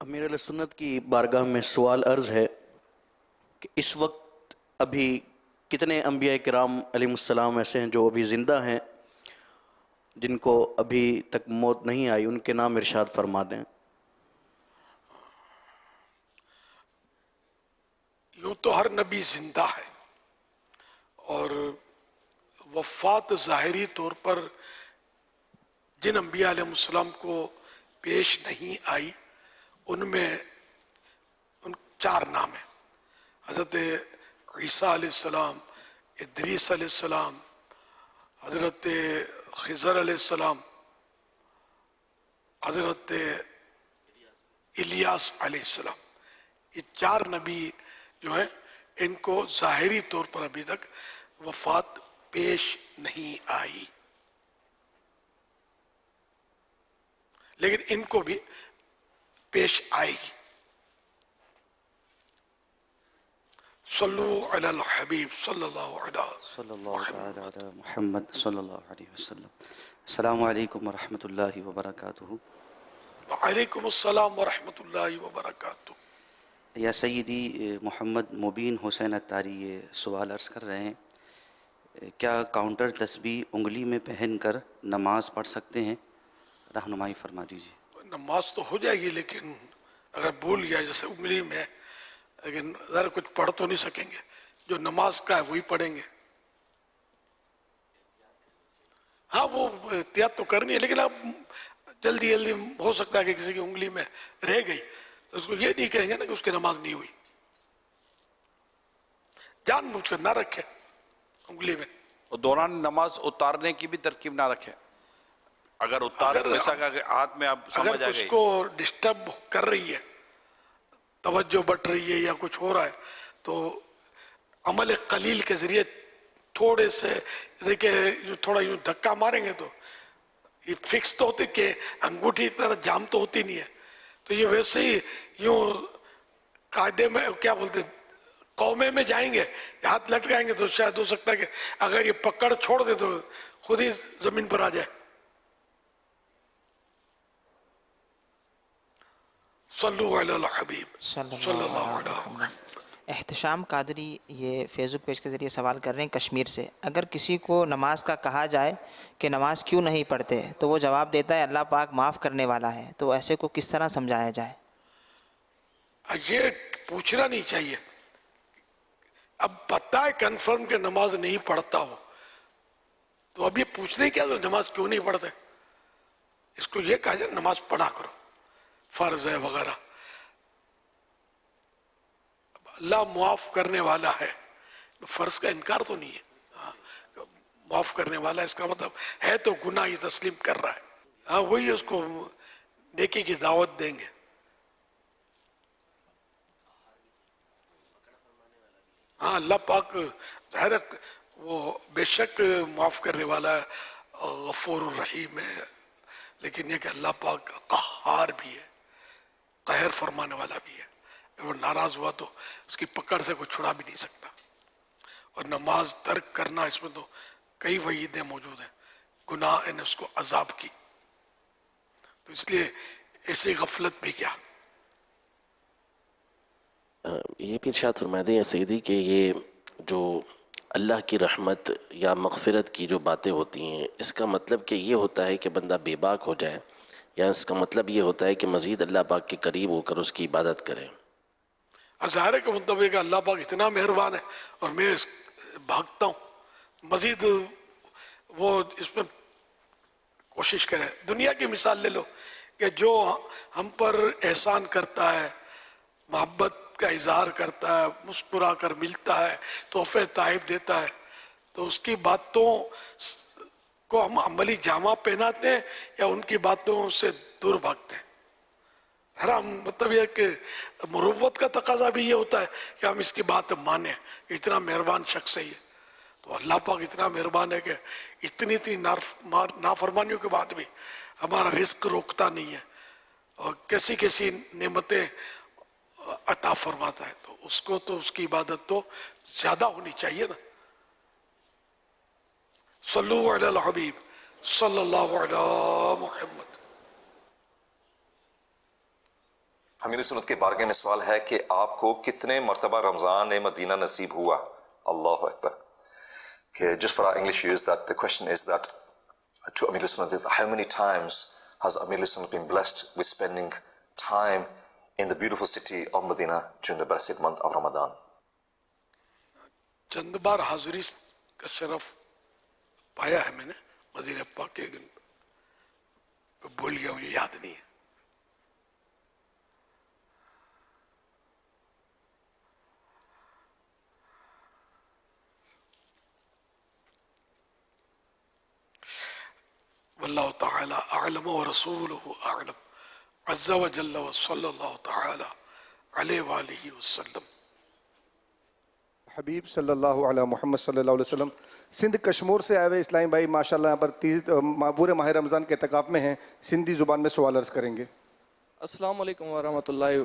امیر علیہ سنت کی بارگاہ میں سوال عرض ہے کہ اس وقت ابھی کتنے انبیاء کرام علیہ السلام ایسے ہیں جو ابھی زندہ ہیں جن کو ابھی تک موت نہیں آئی، ان کے نام ارشاد فرما دیں۔ یوں تو ہر نبی زندہ ہے، اور وفات ظاہری طور پر جن انبیاء علیہ السلام کو پیش نہیں آئی ان میں ان 4 نام ہیں: حضرت عیسیٰ علیہ السلام، ادریس علیہ السلام، حضرت خضر علیہ السلام، حضرت الیاس علیہ السلام۔ یہ 4 نبی جو ہیں ان کو ظاہری طور پر ابھی تک وفات پیش نہیں آئی، لیکن ان کو بھی پیش آئے گی۔ صلو علی الحبیب صلی اللہ علی محمد صلی اللہ علیہ وسلم۔ السلام علیکم ورحمۃ اللہ وبرکاتہ۔ وعلیکم السلام ورحمۃ اللہ وبرکاتہ۔ یا سیدی محمد مبین حسین اتاری یہ سوال عرض کر رہے ہیں، کیا کاؤنٹر تسبیح انگلی میں پہن کر نماز پڑھ سکتے ہیں؟ رہنمائی فرما دیجیے۔ نماز تو ہو جائے گی، لیکن اگر بھول گیا جیسے انگلی میں، لیکن ذرا کچھ پڑھ تو نہیں سکیں گے، جو نماز کا ہے وہی پڑھیں گے۔ ہاں وہ احتیاط تو کرنی ہے، لیکن اب جلدی جلدی ہو سکتا ہے کہ کسی کی انگلی میں رہ گئی تو اس کو یہ نہیں کہیں گے نا کہ اس کی نماز نہیں ہوئی، جان بوجھ کر نہ رکھے انگلی میں۔ اور دوران نماز اتارنے کی بھی ترکیب نہ رکھے، اگر اتار ویسا کہ ہاتھ میں آپ سمجھ اگر آ اس گئی کو ڈسٹرب کر رہی ہے، توجہ بٹ رہی ہے یا کچھ ہو رہا ہے، تو عمل قلیل کے ذریعے تھوڑے سے دیکھیں، تھوڑا یوں دھکا ماریں گے تو یہ فکس تو ہوتی کہ انگوٹھی کی طرح جام تو ہوتی نہیں ہے، تو یہ ویسے ہی یوں قاعدے میں کیا بولتے ہیں قومے میں جائیں گے، ہاتھ لٹکائیں گے تو شاید ہو سکتا ہے کہ اگر یہ پکڑ چھوڑ دیں تو خود ہی زمین پر آ جائے۔ صلو علی الحبیب صلی اللہ علیہ وسلم۔ احتشام قادری یہ فیس بک پیج کے ذریعے سوال کر رہے ہیں کشمیر سے، اگر کسی کو نماز کا کہا جائے کہ نماز کیوں نہیں پڑھتے تو وہ جواب دیتا ہے اللہ پاک معاف کرنے والا ہے، تو ایسے کو کس طرح سمجھایا جائے؟ یہ پوچھنا نہیں چاہیے، اب پتہ ہے کنفرم کہ نماز نہیں پڑھتا ہو تو اب یہ پوچھنے کیا نماز کیوں نہیں پڑھتے، اس کو یہ کہا جائے نماز پڑھا کرو، فرض ہے وغیرہ، اللہ معاف کرنے والا ہے، فرض کا انکار تو نہیں ہے، معاف کرنے والا اس کا مطلب ہے تو گناہ یہ تسلیم کر رہا ہے، ہاں وہی اس کو نیکی کی دعوت دیں گے۔ ہاں اللہ پاک ظاہر وہ بے شک معاف کرنے والا ہے، غفور الرحیم ہے، لیکن یہ کہ اللہ پاک قہار بھی ہے، قہر فرمانے والا بھی ہے، وہ ناراض ہوا تو اس کی پکڑ سے کوئی چھڑا بھی نہیں سکتا، اور نماز ترک کرنا اس میں تو کئی وعیدیں موجود ہیں، گناہ نے اس کو عذاب کی، تو اس لیے ایسی غفلت بھی کیا۔ یہ بھی ارشاد فرما دیں یا سیدی کہ یہ جو اللہ کی رحمت یا مغفرت کی جو باتیں ہوتی ہیں، اس کا مطلب کہ یہ ہوتا ہے کہ بندہ بے باک ہو جائے، یا اس کا مطلب یہ ہوتا ہے کہ مزید اللہ پاک کے قریب ہو کر اس کی عبادت کرے؟ ظاہر ہے کہ مطلب ہے کہ اللہ پاک اتنا مہربان ہے اور میں بھاگتا ہوں، مزید وہ اس میں کوشش کرے. دنیا کی مثال لے لو کہ جو ہم پر احسان کرتا ہے، محبت کا اظہار کرتا ہے، مسکرا کر ملتا ہے، تحفے تحائف دیتا ہے، تو اس کی باتوں کو ہم عملی جامہ پہناتے ہیں یا ان کی باتوں سے دور بھاگتے ہیں؟ حرام مطلب یہ کہ مروت کا تقاضا بھی یہ ہوتا ہے کہ ہم اس کی بات مانیں، اتنا مہربان شخص ہے یہ. تو اللہ پاک اتنا مہربان ہے کہ اتنی نافرمانیوں کے بعد بھی ہمارا رزق روکتا نہیں ہے اور کیسی کیسی نعمتیں عطا فرماتا ہے. تو اس کو تو اس کی عبادت تو زیادہ ہونی چاہیے نا. صلو علی الحبیب صلی اللہ علی محمد. امیر سنت کے بارگاہ میں سوال ہے کہ آپ کو کتنے مرتبہ رمضان مدینہ نصیب ہوا؟ اللہ اکبر. Okay, just for our English use, that the question is that to Amir Sunnat is how many times has Amir Sunnat been blessed with spending time in the beautiful city of Medina during the blessed month of Ramadan? چند بار حاضری کا شرف پایا ہے میں نے وزیر پاک کے، بھول گیا مجھے یاد نہیں ہے. واللہ تعالی اعلم ورسولہ اعلم عز وجل وصلی اللہ تعالی علیہ وآلہ وسلم. حبیب صلی اللہ علیہ محمد صلی اللہ علیہ وسلم. سندھ کشمور سے آئے ہوئے اسلامی بھائی ماشاءاللہ یہاں پر پورے ماہ رمضان کے اعتکاف میں ہیں، سندھی زبان میں سوال عرض کریں گے. السلام علیکم ورحمۃ اللہ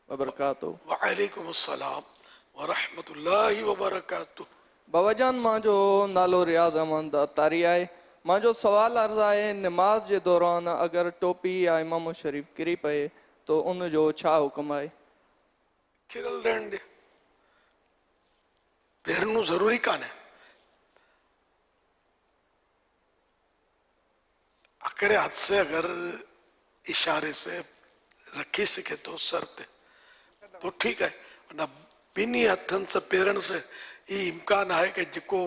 وبرکاتہ. وعلیکم السلام ورحمۃ اللہ وبرکاتہ. بابا جان ماں جو نالو ریاض احمد اتاری ہے. ماں جو سوال عرض ہے، نماز کے دوران اگر ٹوپی یا امام شریف کری پئے تو ان جو چھا حکم ہے؟ کھرل رہن دے، پہرنو ضروری کان ہے. اکرے ہاتھ سے اگر اشارے سے رکھی سکے تو سر تے تو ٹھیک ہے، ورنہ بینی ہتھن سے پہرن سے یہ امکان ہے کہ جکو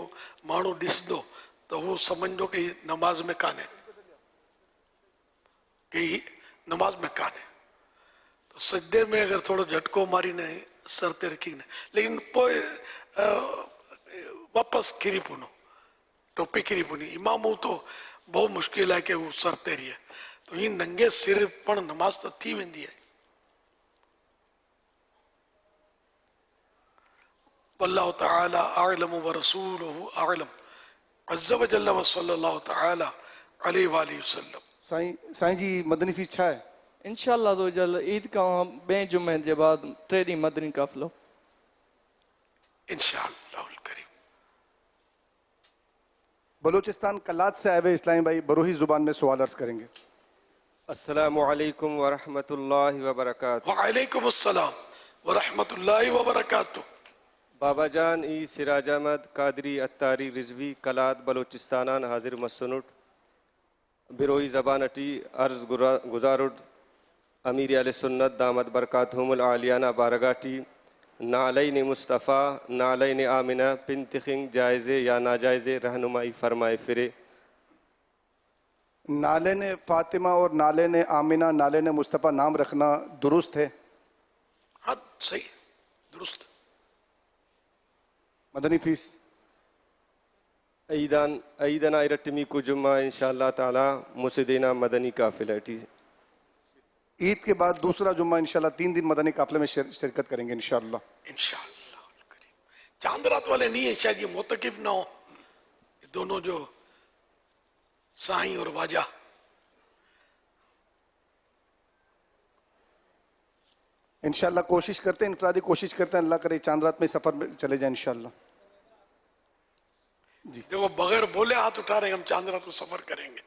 مانو ڈس دو تو وہ سمجھ دو کہ نماز میں کان ہے، کہ نماز میں کان ہے. تو سجدے میں اگر تھوڑا جھٹکو ماری نہیں سر تے رکھی نہیں، لیکن پوئے واپس کھری پونو ٹوپی کھری پونی. امام ہوں تو بہت مشکل ہے کہ وہ سر تے رہی ہے، تو یہ ننگے سر پڑھ نماز تو تھی ویندی ہے. واللہ تعالی اعلم ورسولہ اعلم عز وجل وصلی اللہ تعالی علیہ وآلہ وسلم. سائیں جی مدنی فیس چھا ہے؟ انشاءاللہ تو جل عید کا بے جمعے کے بعد ٹریڈی مدنی قافلو انشاءاللہ الکریم. بلوچستان کلات سے آئے ہوئے اسلامی بھائی بروہی زبان میں سوال عرض کریں گے. السلام علیکم ورحمۃ اللہ وبرکاتہ. وعلیکم السلام ورحمۃ اللہ وبرکاتہ. بابا جان ای سراج احمد قادری اتاری رضوی کلات بلوچستانان حاضر مسنٹ بروئی زبان اٹی عرض گزارڈ امیر علیہ سنت دامت برکاتہم العالیانہ بارگاٹی نعلین مصطفیٰ نعلین آمنہ پنتخنگ جائزے یا ناجائزے رہنمائی فرمائے فرے. نالین فاطمہ اور نالین آمنہ نالین مصطفیٰ نام رکھنا درست ہے؟ ہاں صحیح درست. مدنی فیس عیدنا ارٹمی کو جمعہ انشاءاللہ تعالی مسدینہ مدنی قافلہ ٹی. عید کے بعد دوسرا جمعہ انشاءاللہ 3 دن مدنی قافلے میں شرکت کریں گے انشاءاللہ. انشاءاللہ الکریم. چاند رات والے نہیں ہیں، شاید یہ معتکف نہ ہو، یہ دونوں جو سائیں اور واجہ. انشاءاللہ کوشش کرتے ہیں، انفرادی کوشش کرتے ہیں، اللہ کرے چاند رات میں سفر میں چلے جائیں انشاءاللہ. جی دیکھو بغیر بولے ہاتھ اٹھا رہے ہیں، ہم چاند رات کو سفر کریں گے.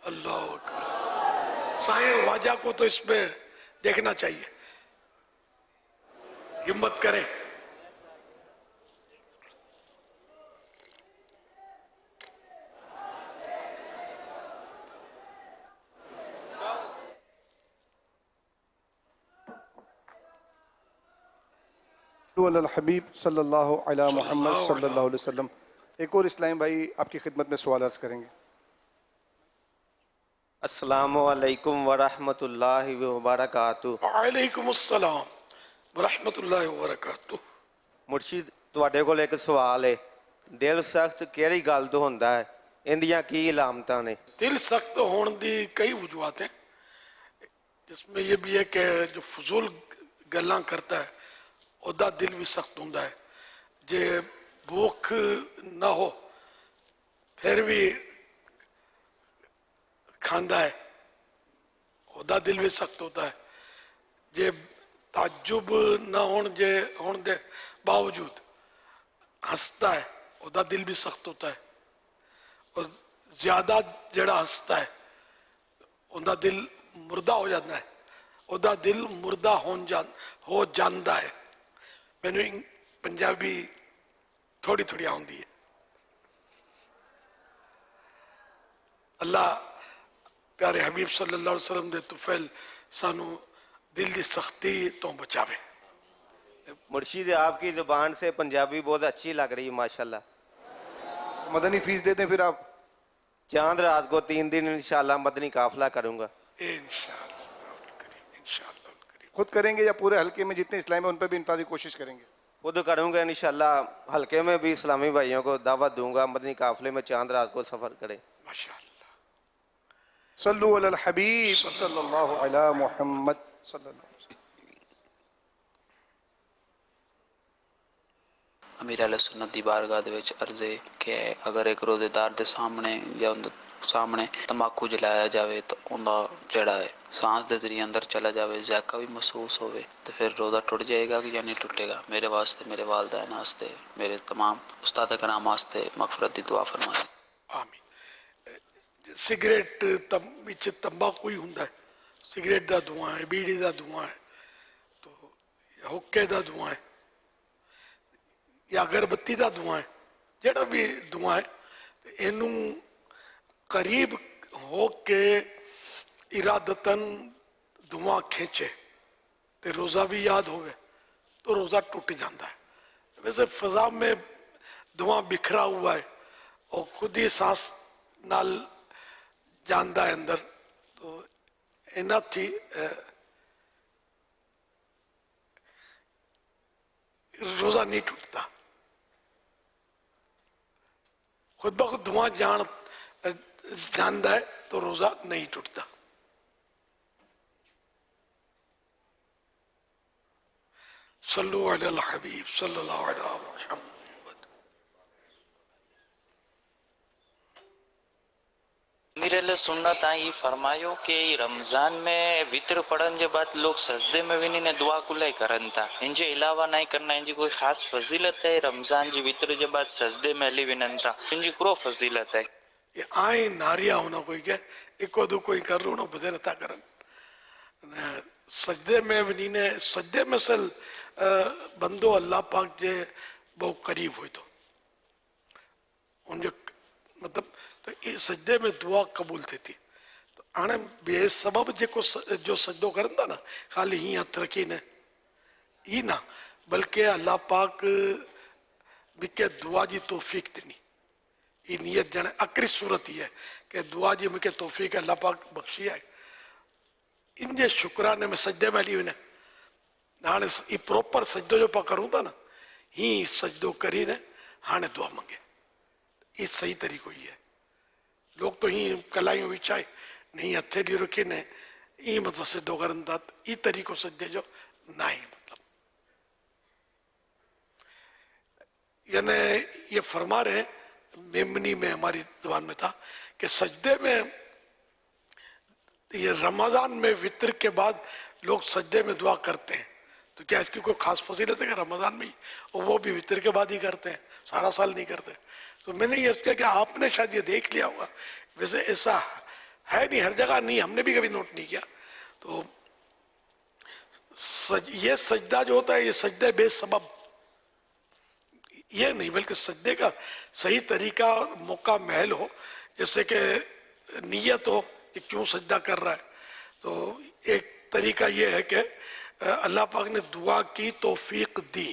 اللہ اکبر. سائیں اور واجہ کو تو اس میں دیکھنا چاہیے، ہمت کریں. علی الحبیب صلی اللہ علی محمد صلی اللہ علیہ وسلم. ایک اور اسلام بھائی آپ کی خدمت میں سوال عرض کریں گے. السلام علیکم ورحمۃ اللہ وبرکاتہ. وعلیکم السلام ورحمۃ اللہ وبرکاتہ. مرشد ਤੁਹਾਡੇ ਕੋਲ ਇੱਕ ਸਵਾਲ ਹੈ, ਦਿਲ ਸਖਤ ਕਿਹੜੀ ਗੱਲ ਤੋਂ ਹੁੰਦਾ ਹੈ, ਇਹਦੀਆਂ ਕੀ ਅਲਾਮਤਾਂ ਨੇ? دل سخت ہونے دی کئی وجوہات ہیں، جس میں یہ بھی ہے کہ جو فضول گلاں کرتا ہے ਉਹਦਾ دل بھی سخت ਹੁੰਦਾ ہے. جے بھوک نہ ہو پھر بھی کھاندا ہے ਉਹਦਾ دل بھی سخت ہوتا ہے. جے تعجب نہ ہون دے باوجود ہنستا ہے ਉਹਦਾ دل بھی سخت ہوتا ہے. اور زیادہ جڑا ہنستا ہے ਉਹਦਾ دل مردہ ہو جاتا ہے، ਉਹਦਾ دل مردہ ہو جاندا ہے. مینوں پنجابی تھوڑی تھوڑی آندی ہے. اللہ پیارے حبیب صلی اللہ علیہ وسلم دے طفیل سانو دل دی سختی تو بچاوے. مرشد آپ کی زبان سے پنجابی بہت اچھی لگ رہی ہے ماشاءاللہ. مدنی فیس دے دیں پھر آپ. چاند رات کو 3 دن انشاءاللہ مدنی قافلہ کروں گا خود کریں گے یا پورے حلقے میں جتنے اسلام ہیں ان پہ بھی انفرادی کوشش کریں گے؟ خود کروں گا انشاءاللہ. حلقے میں بھی اسلامی بھائیوں کو دعوت دوں گا مدنی قافلے میں چاند رات کو سفر کریں. صلو علی الحبیب صلی اللہ علی محمد صلی اللہ علیہ وسلم. امیر اہل سنت دی بارگاہ دے وچ عرض ہے کہ اگر ایک روزے دار دے سامنے یا ان سامنے تمباکو جلایا جاوے تو اندا جڑا ہے سانس دے ذریعے اندر چلا جاوے، ذائقہ بھی محسوس ہوئے، تو پھر روزہ ٹوٹ جائے گا کہ یا نہیں ٹوٹے گا؟ میرے واسطے، میرے والدین واسطے، میرے تمام استاد کرام واسطے مغفرت دی دعا فرمائیں. سگریٹ وچ تمباکو ہی ہوندا ہے، سگریٹ دا دھواں ہے، بیڑی دا دھواں ہے، تو حکے دا دھواں ہے یا اگربتی دا دھواں ہے، جڑا بھی دھواں ہے اینوں قریب ہو کے ارادتاً دھواں کھینچے تے روزہ بھی یاد ہوئے تو روزہ ٹوٹ جاندہ ہے. ویسے فضا میں دھواں بکھرا ہوا ہے اور خود ہی سانس نال جاندہ ہے اندر، تو اینا تھی روزہ نہیں ٹوٹتا. خود بخود دھواں جاندہ ہے تو روزہ نہیں ٹوٹتا. صلو علی الحبیب صلی اللہ علیہ وسلم. امیر علیہ سنت آئی فرمایو کہ رمضان میں وطر پڑھن کے بعد لوگ سجدے میں بھی نہیں دعا کلے کرن تھا، ان کے علاوہ نہیں کرنا، ان کی کوئی خاص فضیلت ہے؟ رمضان جی وطر کے بعد سجدے میں ہلی ونن تھا، ان کی کرو فضیلت ہے؟ یہ آئیں ناریا ہونا کوئی کہ ایک دو کوئی کر رہو نا بدے رہتا کرن سجدے میں ونینے سجدے میں سل بندو اللہ پاک جے بہت قریب ہوئی تو ان جو مطلب تو یہ سجدے میں دعا قبول تھی تھی. تو آنے بے سبب جو سجدو کرن دا نا خالی ہی ہاتھ رکھی نے ہی نا، بلکہ اللہ پاک مکہ دعا جی توفیق دینی. یہ نیت جانے اکری صورت ہی ہے کہ دعا جی مکہ توفیق اللہ پاک بخشی ہے. ان جے شکرانے میں سجدے میں لی ہوئے ہانے یہ پروپر سجدو جو پا کروں دا نا ہی سجدو کری نے ہانے دعا منگے. یہ صحیح طریقہ ہی ہے. لوگ تو ہی کلائیوں وچائے نہیں ہتھے لی رکھے نے یہ مطلب سجدو کرن دا یہ طریقہ سجدے جو نہیں مطلب یعنی یہ فرما رہے ہیں میمنی میں ہماری زبان میں تھا کہ سجدے میں یہ رمضان میں وطر کے بعد لوگ سجدے میں دعا کرتے ہیں، تو کیا اس کی کوئی خاص فضیلت ہے کہ رمضان میں ہی اور وہ بھی وطر کے بعد ہی کرتے ہیں، سارا سال نہیں کرتے؟ تو میں نے یہ کیا کہ آپ نے شاید یہ دیکھ لیا ہوگا، ویسے ایسا ہے نہیں، ہر جگہ نہیں، ہم نے بھی کبھی نوٹ نہیں کیا. تو یہ سجدہ جو ہوتا ہے یہ سجدہ بے سبب یہ نہیں، بلکہ سجدے کا صحیح طریقہ اور موقع محل ہو، جیسے کہ نیت ہو کہ کیوں سجدہ کر رہا ہے. تو ایک طریقہ یہ ہے کہ اللہ پاک نے دعا کی توفیق دی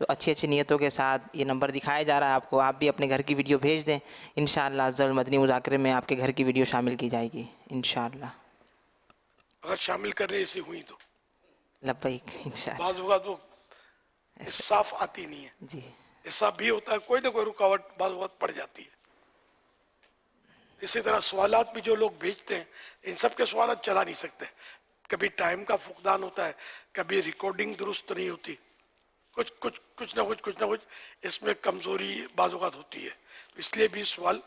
تو اچھی اچھی نیتوں کے ساتھ یہ نمبر دکھایا جا رہا ہے آپ کو، آپ بھی اپنے گھر کی ویڈیو بھیج دیں، انشاءاللہ عز و جل مدنی مذاکرے میں آپ کے گھر کی ویڈیو شامل کی جائے گی انشاءاللہ۔ اگر شامل کرنے ایسی ہوئی تو لبیک انشاءاللہ۔ بعض اوقات وہ صاف آتی نہیں ہے، جی ایسا بھی ہوتا ہے، کوئی نہ کوئی رکاوٹ بعض اوقات پڑ جاتی ہے۔ اسی طرح سوالات بھی جو لوگ بھیجتے ہیں ان سب کے سوالات چلا نہیں سکتے، کبھی ٹائم کا فقدان ہوتا ہے، کبھی ریکارڈنگ درست نہیں ہوتی، کچھ نہ کچھ اس میں کمزوری بعض اوقات ہوتی ہے، تو اس لیے بھی سوال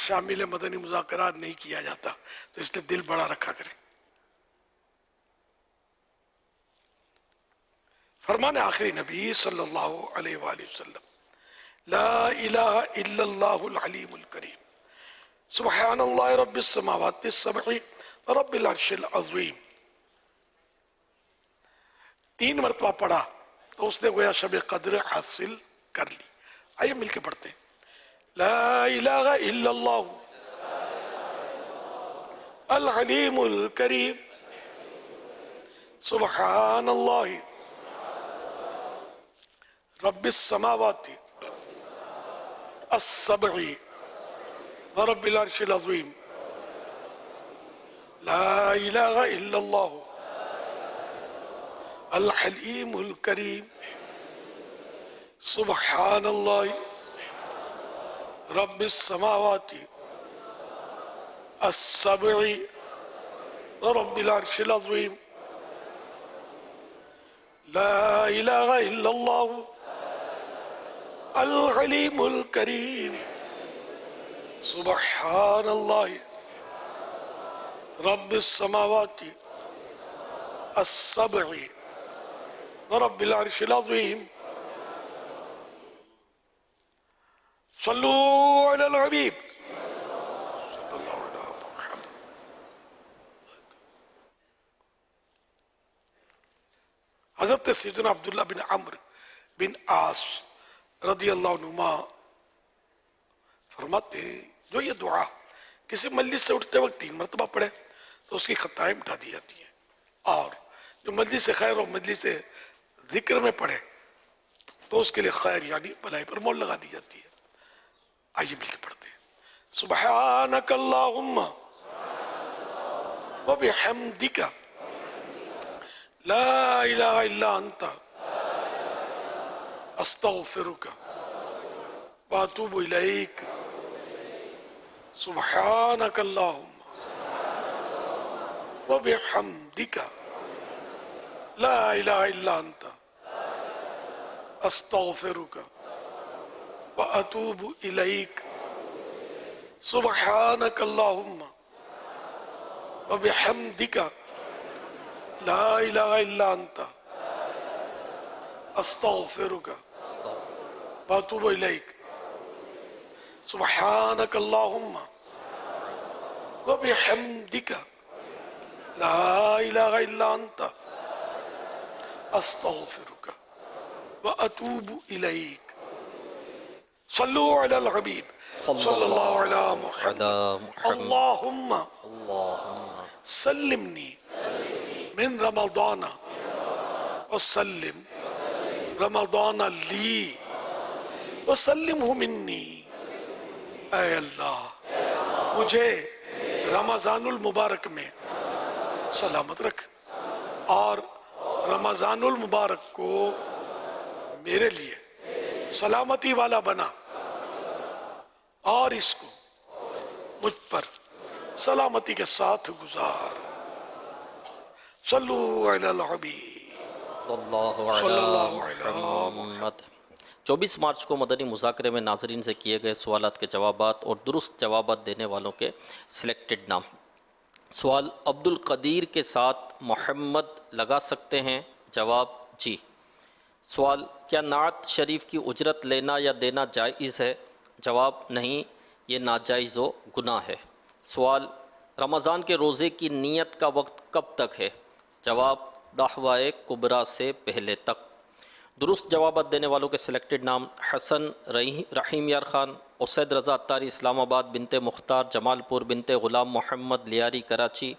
شامل مدنی مذاکرات نہیں کیا جاتا، تو اس لیے دل بڑا رکھا کریں۔ فرمان آخری نبی صلی اللہ علیہ وآلہ وسلم، لا الہ الا اللہ العلیم الکریم، سبحان اللہ رب السماوات السبع رب العرش العظیم۔ 3 مرتبہ پڑھا تو اس نے گویا شب قدر حاصل کر لی۔ آئیے مل کے پڑھتے ہیں، لا الہ الا اللہ العلیم الکریم، سبحان اللہ رب السماوات السبع ورب العرش العظیم، لا الہ الا اللہ الحلیم الکریم، سبحان اللہ رب السماوات السبع ورب العرش العظیم، لا الہ الا اللہ الحلیم الکریم، سبحان اللہ رب السماوات السبع ورب العرش العظیم، صلو علی الحبیب صلی اللہ علیہ وسلم۔ حضرت سیدنا عبداللہ بن عمرو بن عاص رضی اللہ عنہما فرماتے ہیں جو یہ دعا کسی مجلس سے اٹھتے وقت 3 مرتبہ پڑھے تو اس کی خطائیں مٹا دی جاتی ہیں، اور جو مجلس خیر اور مجلس ذکر میں پڑھے تو اس کے لیے خیر یعنی بھلائی پر مول لگا دی جاتی ہے۔ آئیے مل کے پڑھتے ہیں، سبحانک اللہم وبحمدک لا الہ الا انت استغفرک واتوب الیک، سبحانک اللہم وبحمدک لا الہ الا انت استغفرک واتوب الیک، سبحانک اللہم وبحمدک لا الہ الا انت استغفرک واتوب الیک، سبحانک اللہم وبحمدک لا الہ الا انت استغفرک واتوب الیک، صلو علی الحبیب صلی اللہ علی محمد، اللہم سلمنی من رمضان وسلم رمضان لی وسلمہ منی، اے اللہ مجھے رمضان المبارک میں سلامت رکھ اور رمضان المبارک کو میرے لیے سلامتی والا بنا، اور اس کو مجھ پر سلامتی کے ساتھ گزار۔ صلو علی الحبیب صلی اللہ علیہ محمد۔ 24 مارچ کو مدنی مذاکرے میں ناظرین سے کیے گئے سوالات کے جوابات اور درست جوابات دینے والوں کے سلیکٹڈ نام۔ سوال، عبد القدیر کے ساتھ محمد لگا سکتے ہیں؟ جواب جی۔ سوال، کیا نعت شریف کی اجرت لینا یا دینا جائز ہے؟ جواب نہیں، یہ ناجائز و گناہ ہے۔ سوال، رمضان کے روزے کی نیت کا وقت کب تک ہے؟ جواب، دعویٰ کبریٰ سے پہلے تک۔ درست جوابات دینے والوں کے سلیکٹڈ نام: حسن رحیم یار خان، اسید رضا اتاری اسلام آباد، بنت مختار جمال پور، بنت غلام محمد لیاری کراچی،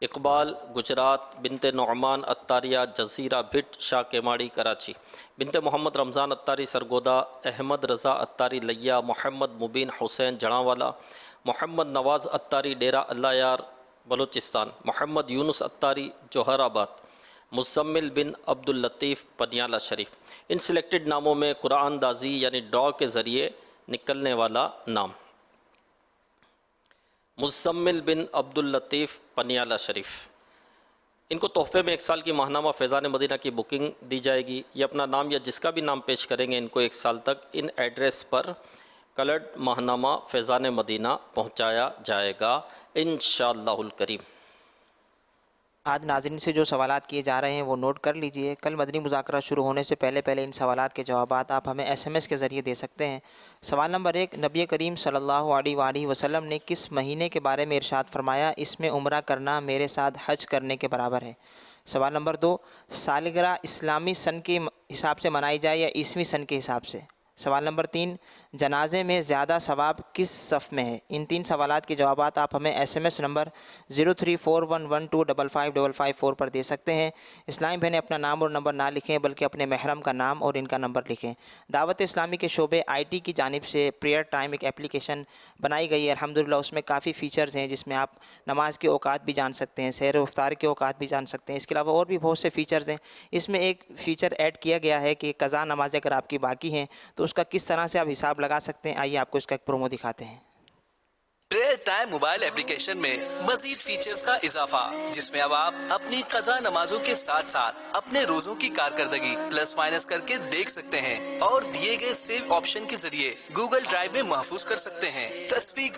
اقبال گجرات، بنت نعمان اتاریہ جزیرہ بھٹ شاہ کیماڑی کراچی، بنت محمد رمضان اتاری سرگودا، احمد رضا اتاری لیا، محمد مبین حسین جڑاں محمد نواز اتاری ڈیرہ اللہ یار بلوچستان، محمد یونس اتاری جوہر آباد، مزمل بن عبد اللطیف پنیالہ شریف۔ ان سلیکٹڈ ناموں میں قرآن دازی یعنی ڈرا کے ذریعے نکلنے والا نام مزمل بن عبد اللطیف پنیالہ شریف، ان کو تحفے میں 1 سال کی ماہنامہ فیضان مدینہ کی بکنگ دی جائے گی۔ یہ اپنا نام یا جس کا بھی نام پیش کریں گے ان کو 1 سال تک ان ایڈریس پر کلرڈ ماہنامہ فیضان مدینہ پہنچایا جائے گا انشاءاللہ الکریم۔ آج ناظرین سے جو سوالات کیے جا رہے ہیں وہ نوٹ کر لیجئے۔ کل مدنی مذاکرہ شروع ہونے سے پہلے ان سوالات کے جوابات آپ ہمیں SMS کے ذریعے دے سکتے ہیں۔ سوال نمبر 1، نبی کریم صلی اللہ علیہ وآلہ وسلم نے کس مہینے کے بارے میں ارشاد فرمایا اس میں عمرہ کرنا میرے ساتھ حج کرنے کے برابر ہے؟ سوال نمبر 2، سالگرہ اسلامی سن کے حساب سے منائی جائے یا عیسوی سن کے حساب سے؟ سوال نمبر 3، جنازے میں زیادہ ثواب کس صف میں ہے؟ ان 3 سوالات کے جوابات آپ ہمیں SMS نمبر 0341125555 پر دے سکتے ہیں۔ اسلامی بہنیں اپنا نام اور نمبر نہ لکھیں بلکہ اپنے محرم کا نام اور ان کا نمبر لکھیں۔ دعوت اسلامی کے شعبے IT کی جانب سے پریئر ٹائم ایک اپلیکیشن بنائی گئی ہے، الحمدللہ اس میں کافی فیچرز ہیں جس میں آپ نماز کے اوقات بھی جان سکتے ہیں، سحر و افطار کے اوقات بھی جان سکتے ہیں، اس کے علاوہ اور بھی بہت سے فیچرز ہیں۔ اس میں ایک فیچر ایڈ کیا گیا ہے کہ قضا نمازیں اگر آپ کی باقی ہیں تو اس کا کس طرح سے آپ حساب لگا سکتے ہیں۔ آئیے آپ کو اس کا ایک پرومو دکھاتے ہیں۔ پریئر ٹائم موبائل اپلیکیشن میں مزید فیچرز کا اضافہ، جس میں اب آپ اپنی قضا نمازوں کے ساتھ ساتھ اپنے روزوں کی کارکردگی پلس مائنس کر کے دیکھ سکتے ہیں اور دیے گئے سیو آپشن کے ذریعے گوگل ڈرائیو میں محفوظ کر سکتے ہیں۔ تسبیح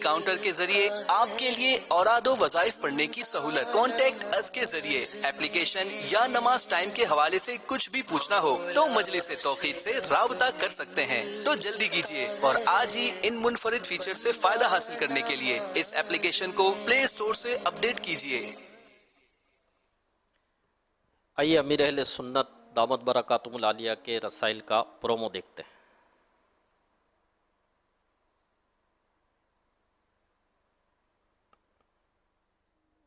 کاؤنٹر کے ذریعے آپ کے لیے اوراد و وظائف پڑھنے کی سہولت۔ کانٹیکٹ اس کے ذریعے اپلیکیشن یا نماز ٹائم کے حوالے سے کچھ بھی پوچھنا ہو تو مجلس توقیت سے رابطہ کر سکتے ہیں۔ تو جلدی کیجیے اور آج ہی ان منفرد فیچر سے فائدہ حاصل کرنے کے لیے اس اپلیکیشن کو پلے اسٹور سے اپڈیٹ کیجیے۔ آئیے امیر اہل سنت دامت برکاتہم العالیہ کے رسائل کا پرومو دیکھتے ہیں۔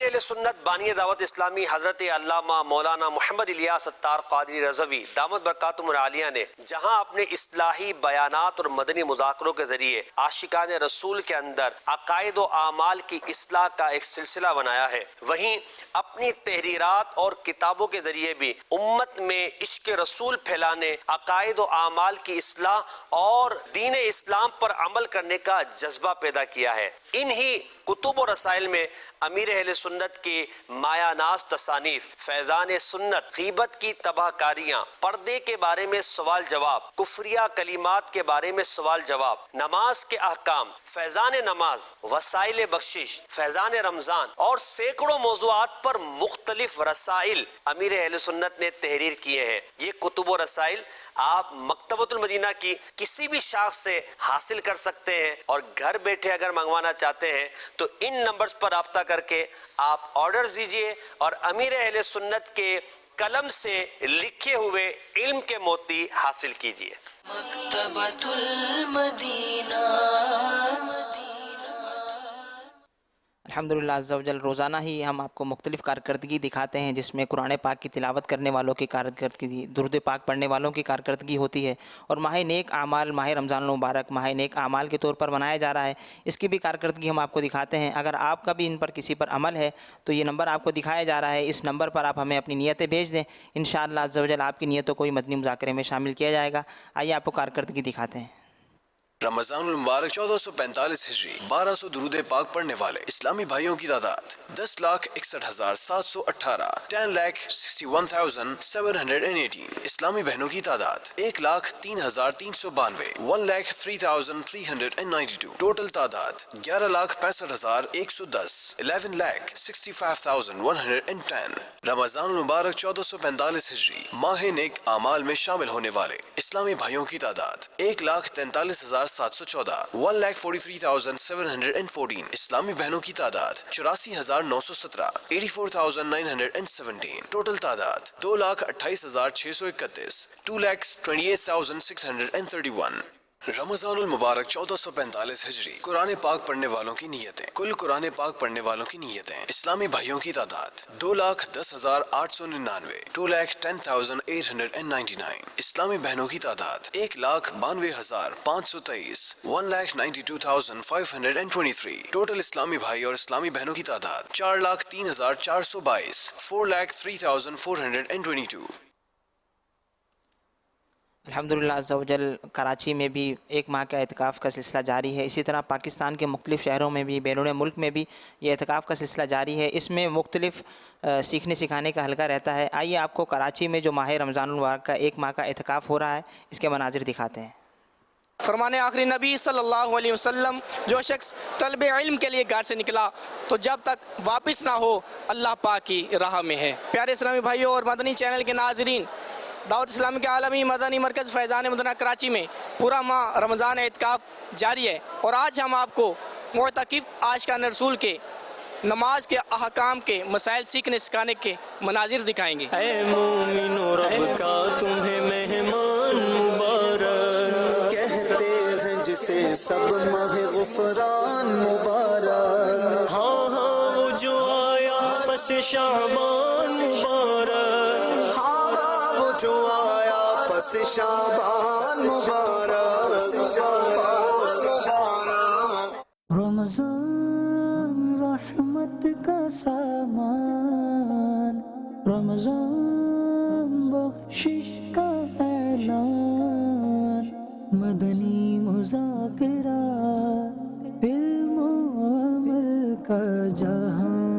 اہل سنت بانی دعوت اسلامی حضرت علامہ مولانا محمد الیاس اتار قادری رضوی دامت برکاتہم العالیہ نے جہاں اپنے اصلاحی بیانات اور مدنی مذاکروں کے ذریعے عاشقان رسول کے اندر عقائد و اعمال کی اصلاح کا ایک سلسلہ بنایا ہے، وہیں اپنی تحریرات اور کتابوں کے ذریعے بھی امت میں عشق رسول پھیلانے، عقائد و اعمال کی اصلاح اور دین اسلام پر عمل کرنے کا جذبہ پیدا کیا ہے۔ انہی کتب و رسائل میں امیر اہل سنت کی مایا ناز تصانیف، فیضان سنت، غیبت کی تباہ کاریاں، پردے کے بارے میں سوال جواب، کفریہ کلمات کے بارے میں سوال جواب، نماز کے احکام، فیضان نماز، وسائل بخشش، فیضان رمضان اور سینکڑوں موضوعات پر مختلف رسائل امیر اہل سنت نے تحریر کیے ہیں۔ یہ کتب و رسائل آپ مکتبۃ المدینہ کی کسی بھی شاخ سے حاصل کر سکتے ہیں اور گھر بیٹھے اگر منگوانا چاہتے ہیں تو ان نمبرز پر رابطہ کر کے آپ آرڈر دیجئے اور امیر اہل سنت کے قلم سے لکھے ہوئے علم کے موتی حاصل کیجئے۔ مکتبۃ المدینہ۔ الحمدللہ عز و جل روزانہ ہی ہم آپ کو مختلف کارکردگی دکھاتے ہیں جس میں قرآن پاک کی تلاوت کرنے والوں کی کارکردگی، درود پاک پڑھنے والوں کی کارکردگی ہوتی ہے، اور ماہ نیک اعمال، ماہ رمضان المبارک ماہ نیک اعمال کے طور پر منایا جا رہا ہے، اس کی بھی کارکردگی ہم آپ کو دکھاتے ہیں۔ اگر آپ کا بھی ان پر کسی پر عمل ہے تو یہ نمبر آپ کو دکھایا جا رہا ہے، اس نمبر پر آپ ہمیں اپنی نیتیں بھیج دیں، انشاءاللہ عز و جل آپ کی نیتوں کو مدنی مذاکرے میں شامل کیا جائے گا۔ آئیے آپ کو کارکردگی دکھاتے ہیں۔ رمضان المبارک 1445 ہجری 1200 درود پاک پڑھنے والے اسلامی بھائیوں کی تعداد 10,61,718، 10,61,718۔ اسلامی بہنوں کی تعداد 1,03,392، 1,03,392۔ ٹوٹل تعداد 11,65,110، 11,65,110۔ رمضان المبارک 1445 ہجری ماہ نیک اعمال میں شامل ہونے والے اسلامی بھائیوں کی تعداد 1,43,714، 1,43,714۔ اسلامی بہنوں کی تعداد 84,917، 84,917۔ ٹوٹل تعداد 2,28,631، 2,28,631۔ رمضان المبارک 1445 ہجری قرآن پاک پڑھنے والوں کی نیتیں. کل قرآن پاک پڑھنے والوں کی نیتیں. اسلامی بھائیوں کی تعداد 2,10,899. 2,10,899. اسلامی بہنوں کی تعداد 1,92,523. 1,92,523. ٹوٹل اسلامی بھائی اور اسلامی بہنوں کی تعداد 4,03,422. 4,03,422. الحمدللہ عز و جل کراچی میں بھی 1 ماہ کا اعتکاف کا سلسلہ جاری ہے. اسی طرح پاکستان کے مختلف شہروں میں بھی بیرون ملک میں بھی یہ اعتکاف کا سلسلہ جاری ہے. اس میں مختلف سیکھنے سکھانے کا حلقہ رہتا ہے. آئیے آپ کو کراچی میں جو ماہ رمضان المبارک کا 1 ماہ کا اعتکاف ہو رہا ہے اس کے مناظر دکھاتے ہیں. فرمان آخری نبی صلی اللہ علیہ وسلم، جو شخص طلب علم کے لیے گھر سے نکلا تو جب تک واپس نہ ہو اللہ پاک کی راہ میں ہے. پیارے اسلامی بھائیوں اور مدنی چینل کے ناظرین، دعوت اسلامی کے عالمی مدنی مرکز فیضان مدینہ کراچی میں پورا ماہ رمضان اعتکاف جاری ہے، اور آج ہم آپ کو معتکف عاشقان رسول کے نماز کے احکام کے مسائل سیکھنے سکھانے کے مناظر دکھائیں گے. اے مومن رب کا تمہیں مہمان مبارک کہتے ہیں جسے سب ماہ غفران مبارک. ہاں ہاں وہ جو آیا پس شعبان مبارک، جو آیا پس شعبان مبارک. رمضان رحمت کا سامان، رمضان بخشش کا اعلان، مدنی مذاکرہ علم و عمل کا جہاں.